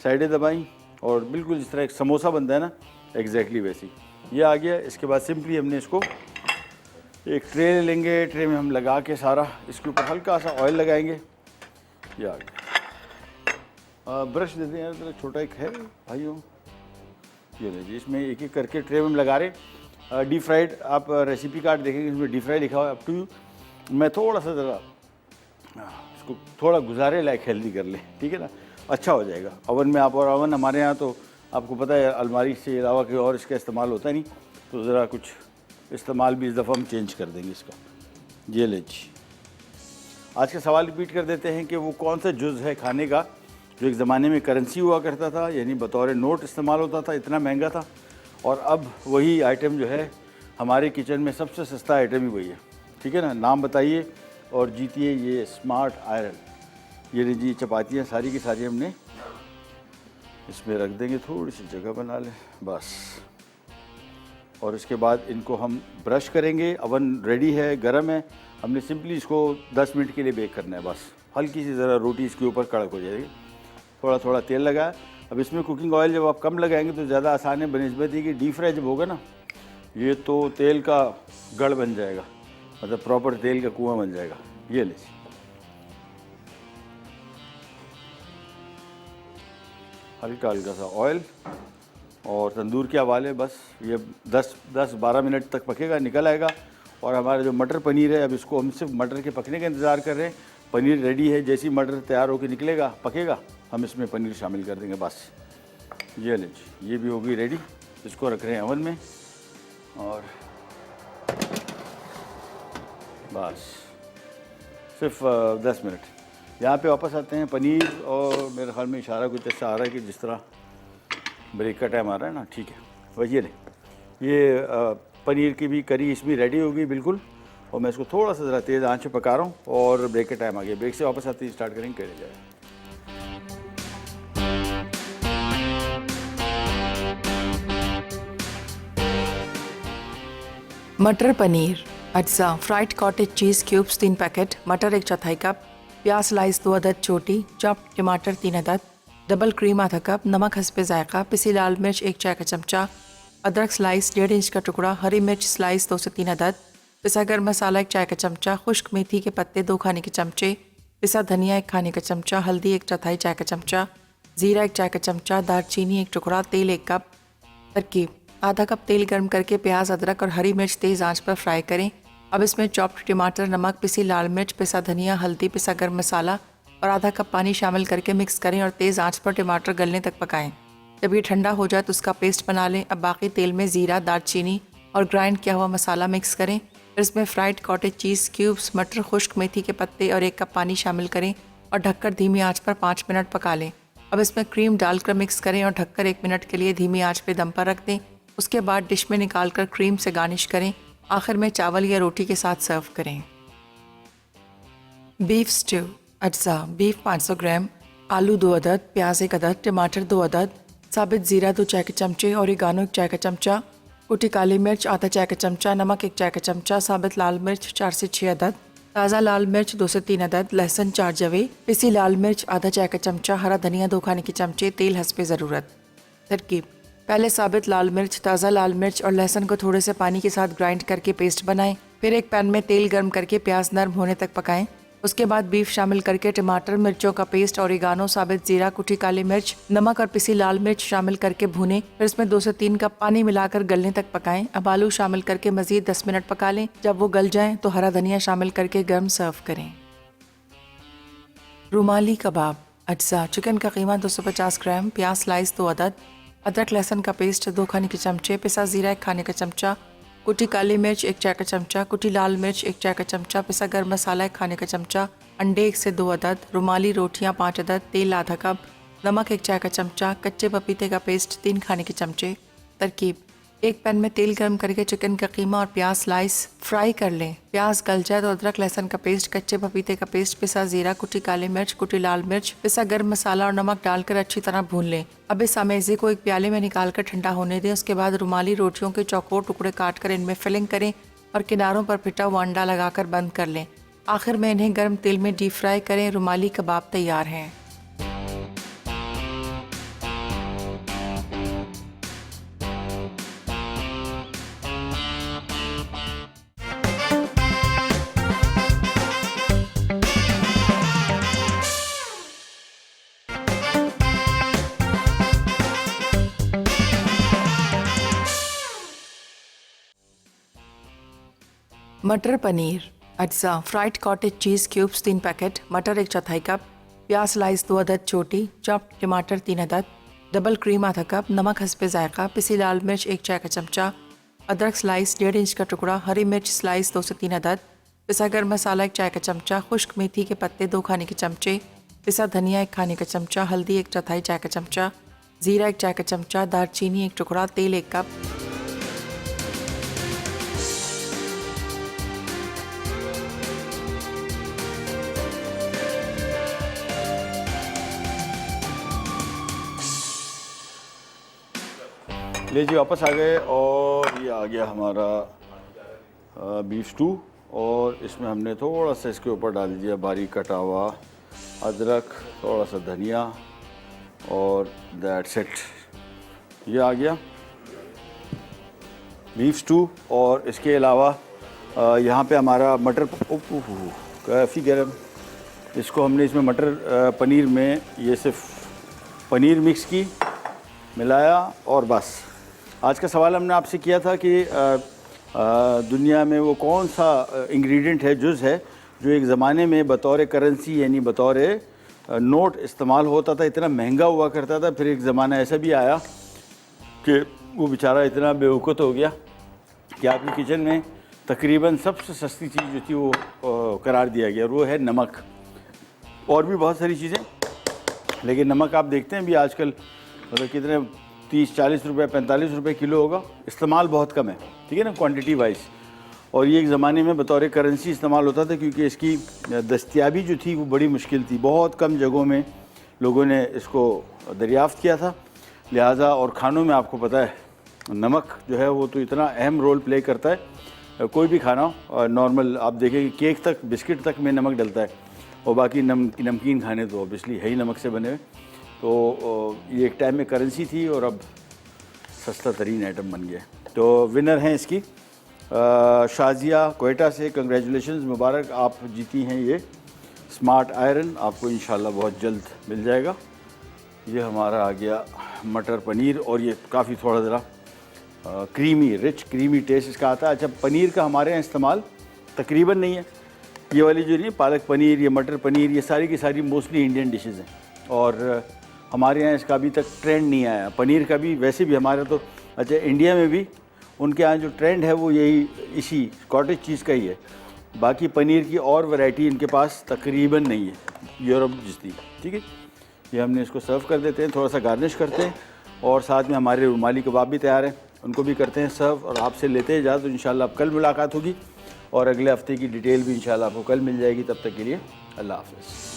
साइडें दबाई और बिल्कुल जिस तरह एक समोसा बनता है ना, एग्जैक्टली वैसी ये आ गया। इसके बाद सिंपली हमने इसको एक ट्रे ले लेंगे, ट्रे में हम लगा के सारा इसके ऊपर हल्का सा ऑयल लगाएंगे। ये आ गया। ब्रश देते हैं यार, छोटा एक है भाइयों, ये लीजिए। इसमें एक एक करके ट्रे में हम लगा रहे। डीप फ्राइड आप रेसिपी कार्ड देखेंगे, इसमें डीप फ्राई लिखा हुआ है, अप टू यू। मैं थोड़ा सा ज़रा इसको थोड़ा गुजारे लायक हेल्दी कर लें, ठीक है ना, अच्छा हो जाएगा ओवन में आप। और ओवन हमारे यहाँ तो आपको पता है अलमारी से अलावा कोई और इसका इस्तेमाल होता नहीं, तो ज़रा कुछ इस्तेमाल भी इस दफ़ा हम चेंज कर देंगे इसका। ये लीजिए। आज का सवाल रिपीट कर देते हैं कि वो कौन सा जुज़ है खाने का जो एक ज़माने में करेंसी हुआ करता था, यानी बतौर नोट इस्तेमाल होता था, इतना महंगा था, और अब वही आइटम जो है हमारे किचन में सबसे सस्ता आइटम ही वही है, ठीक है ना। नाम बताइए और जीतिए ये स्मार्ट आयरन। ये लीजिए चपातियाँ सारी की सारी हमने इसमें रख देंगे, थोड़ी सी जगह बना लें बस। और इसके बाद इनको हम ब्रश करेंगे। अवन रेडी है, गर्म है, हमने सिंपली इसको 10 मिनट के लिए बेक करना है बस। हल्की सी ज़रा रोटी इसके ऊपर कड़क हो जाएगी। थोड़ा थोड़ा तेल लगाया। अब इसमें कुकिंग ऑयल जब आप कम लगाएंगे तो ज़्यादा आसान है बनिस्बत ही कि डीप फ्राई जब होगा ना, ये तो तेल का गढ़ बन जाएगा, मतलब प्रॉपर तेल का कुआं बन जाएगा। ये लीजिए। हल्का हल्का सा ऑयल और तंदूर के हवाले बस ये 10-12 मिनट तक पकेगा, निकल आएगा। और हमारा जो मटर पनीर है, अब इसको हम सिर्फ मटर के पकने का इंतज़ार कर रहे हैं। पनीर रेडी है, जैसी मटर तैयार होकर निकलेगा, पकेगा, हम इसमें पनीर शामिल कर देंगे बस। ये लीजिए, ये भी होगी रेडी। इसको रख रहे हैं ओवन में और बस सिर्फ 10 मिनट। यहाँ पे वापस आते हैं पनीर, और मेरे ख्याल में इशारा कुछ ऐसा आ रहा है कि जिस तरह ब्रेक का टाइम आ रहा है ना, ठीक है। बस ये पनीर की भी करी इसमें रेडी होगी बिल्कुल, और मैं इसको थोड़ा सा ज़रा तेज़ आंच पे पका रहा हूँ। और ब्रेक का टाइम आ गया, ब्रेक से वापस आते ही स्टार्ट करेंगे, करे जाए। मटर पनीर अज्जा, फ्राइड कॉटेज चीज़ क्यूब्स 3 पैकेट, मटर 1/4 कप, प्याज स्लाइस 2 अदद छोटी, चॉप्ड टमाटर 3 अदद, डबल क्रीम आधा कप, नमक हस्बे जायका, पिसी लाल मिर्च 1 चाय का चमचा, अदरक स्लाइस 1.5 इंच का टुकड़ा, हरी मिर्च स्लाइस 2 से 3 अदद, पिसा गर्म मसाला 1 चाय का चमचा, खुश्क मेथी के पत्ते 2 खाने के चमचे, पिसा धनिया 1 खाने का चमचा, हल्दी 1/4 चाय का चमचा, ज़ीरा 1 चाय का चमचा, दालचीनी 1 टुकड़ा, तेल 1 कप। तरकीब: आधा कप तेल गर्म करके प्याज, अदरक और हरी मिर्च तेज़ आंच पर फ्राई करें। अब इसमें चॉप्ड टमाटर, नमक, पिसी लाल मिर्च, पिसा धनिया, हल्दी, पिसा गर्म मसाला और आधा कप पानी शामिल करके मिक्स करें और तेज़ आंच पर टमाटर गलने तक पकाएं। जब ये ठंडा हो जाए तो उसका पेस्ट बना लें। अब बाकी तेल में ज़ीरा, दालचीनी और ग्राइंड किया हुआ मसाला मिक्स करें। फिर इसमें फ्राइड कॉटेज चीज़ क्यूब्स, मटर, खुश्क मेथी के पत्ते और 1 कप पानी शामिल करें और ढककर धीमी आंच पर 5 मिनट पका लें। अब इसमें क्रीम डालकर मिक्स करें और ढककर 1 मिनट के लिए धीमी आंच पर दम पर रख दें। उसके बाद डिश में निकालकर क्रीम से गार्निश करें। आखिर में चावल या रोटी के साथ सर्व करें। बीफ स्ट्यू अज्जा, बीफ 500 ग्राम, आलू 2 अदद, प्याज 1 अदद, टमाटर 2 अदद, साबित ज़ीरा 2 चाय के चमचे, ओरिगानो 1 चाय का चमचा, कुटी काली मिर्च आधा चाय का चमचा, नमक 1 चाय का चमचा, साबित लाल मिर्च 4 से 6 अदद, ताज़ा लाल मिर्च 2 से 3 अदद, लहसुन 4 जवे, पिसी लाल मिर्च आधा चाय का चमचा, हरा धनिया 2 खाने के चमचे, तेल हस्बे ज़रूरत। तरकीब: पहले साबित लाल मिर्च, ताज़ा लाल मिर्च और लहसुन को थोड़े से पानी के साथ ग्राइंड करके पेस्ट बनाएं। फिर एक पैन में तेल गर्म करके प्याज नरम होने तक पकाएं। उसके बाद बीफ शामिल करके टमाटर, मिर्चों का पेस्ट, ओरिगानो, साबित जीरा, कुटी काली मिर्च, नमक और पिसी लाल मिर्च शामिल करके भूनें। फिर इसमें 2 से 3 कप पानी मिलाकर गलने तक पकाएं। अब आलू शामिल करके मजीद 10 मिनट पका लें। जब वो गल जाएं तो हरा धनिया शामिल करके गर्म सर्व करें। रुमाली कबाब अज्जा, चिकन का कीमा 250 ग्राम, प्याज स्लाइस 2 अदद, अदरक लहसुन का पेस्ट 2 खाने के चमचे, पिसा ज़ीरा 1 खाने का चमचा, कुटी काली मिर्च 1 चाय का चमचा, कुटी लाल मिर्च 1 चाय का चमचा, पिसा गर्म मसाला 1 खाने का चमचा, अंडे 1 से 2 अदद, रुमाली रोटियां 5 अदद, तेल आधा कप, नमक 1 चाय का चमचा, कच्चे पपीते का पेस्ट 3 खाने के चमचे। तरकीब: एक पैन में तेल गर्म करके चिकन का कीमा और प्याज स्लाइस फ्राई कर लें। प्याज गल जाए तो अदरक लहसुन का पेस्ट, कच्चे पपीते का पेस्ट, पिसा जीरा, कुटी काली मिर्च, कुटी लाल मिर्च, पिसा गर्म मसाला और नमक डालकर अच्छी तरह भून लें। अब इस अमेज़े को एक प्याले में निकालकर ठंडा होने दें। उसके बाद रुमाली रोटियों के चौकोर टुकड़े काटकर इनमें फिलिंग करें और किनारों पर पिटा हुआ अंडा लगाकर बंद कर लें। आखिर में इन्हें गर्म तेल में डीप फ्राई करें। रुमाली कबाब तैयार हैं। मटर पनीर, अज्जा फ्राइड कॉटेज चीज़ क्यूब्स 3 पैकेट, मटर 1/4 कप, प्याज स्लाइस 2 अदद छोटी, चॉप्ड टमाटर 3 अदद, डबल क्रीम आधा कप, नमक हस्बे जायका, पिसी लाल मिर्च 1 चाय का चमचा, अदरक स्लाइस 1.5 इंच का टुकड़ा, हरी मिर्च स्लाइस 2 से 3 अदद, पिसा गर्म मसाला 1 चाय का चमचा, खुश्क मेथी के पत्ते 2 खाने के चमचे, पिसा धनिया 1 खाने का चमचा, हल्दी 1/4 चाय का चमचा, ज़ीरा 1 चाय का चमचा, दालचीनी 1 टुकड़ा, तेल 1 कप। ले जी वापस आ गए और ये आ गया हमारा बीफ स्टू और इसमें हमने थोड़ा सा इसके ऊपर डाल दिया बारीक कटा हुआ अदरक, थोड़ा सा धनिया और दैट्स इट। ये आ गया बीफ स्टू और इसके अलावा यहाँ पे हमारा मटर काफ़ी गर्म, इसको हमने इसमें मटर पनीर में ये सिर्फ पनीर मिक्स की, मिलाया और बस। आज का सवाल हमने आपसे किया था कि दुनिया में वो कौन सा इंग्रेडिएंट है, जुज़ है, जो एक ज़माने में बतौर करेंसी यानी बतौर नोट इस्तेमाल होता था, इतना महंगा हुआ करता था। फिर एक ज़माना ऐसा भी आया कि वो बेचारा इतना बेवकूफ़ हो गया कि आपकी किचन में तकरीबन सबसे सस्ती चीज़ जो थी वो करार दिया गया, और वो है नमक। और भी बहुत सारी चीज़ें, लेकिन नमक आप देखते हैं भी आजकल मतलब कितने 30-40 रुपये 45 रुपये किलो होगा, इस्तेमाल बहुत कम है, ठीक है ना, क्वांटिटी वाइज। और ये एक ज़माने में बतौर करेंसी इस्तेमाल होता था क्योंकि इसकी दस्तयाबी जो थी वो बड़ी मुश्किल थी, बहुत कम जगहों में लोगों ने इसको दरियाफ़्त किया था। लिहाजा और ख़ानों में आपको पता है नमक जो है वो तो इतना अहम रोल प्ले करता है। कोई भी खाना हो, नॉर्मल आप देखें कि केक तक, बिस्किट तक में नमक डलता है, और बाकी नमकीन खाने तो ऑब्वियसली है ही नमक से बने हुए। तो ये एक टाइम में करेंसी थी और अब सस्ता तरीन आइटम बन गया। तो विनर हैं इसकी शाजिया कोयटा से, कंग्रेचुलेशंस, मुबारक, आप जीती हैं ये स्मार्ट आयरन, आपको इंशाल्लाह बहुत जल्द मिल जाएगा। ये हमारा आ गया मटर पनीर और ये काफ़ी थोड़ा ज़रा क्रीमी, रिच क्रीमी टेस्ट इसका आता है। अच्छा, पनीर का हमारे यहाँ इस्तेमाल तकरीबन नहीं है, ये वाली जो नहीं पालक पनीर, ये मटर पनीर, ये सारी की सारी मोस्टली इंडियन डिशेज़ हैं और हमारे यहाँ इसका अभी तक ट्रेंड नहीं आया। पनीर का भी वैसे भी हमारे तो, अच्छा इंडिया में भी उनके यहाँ जो ट्रेंड है वो यही इसी कॉटेज चीज़ का ही है। बाकी पनीर की और वैरायटी इनके पास तकरीबन नहीं है, यूरोप जितनी, ठीक है। ये हमने इसको सर्व कर देते हैं, थोड़ा सा गार्निश करते हैं और साथ में हमारे रुमाली कबाब भी तैयार हैं, उनको भी करते हैं सर्व और आपसे लेते हैं इजाज़त। तो इंशाल्लाह अब कल मुलाकात होगी और अगले हफ्ते की डिटेल भी इंशाल्लाह आपको कल मिल जाएगी। तब तक के लिए अल्लाह हाफ़िज़।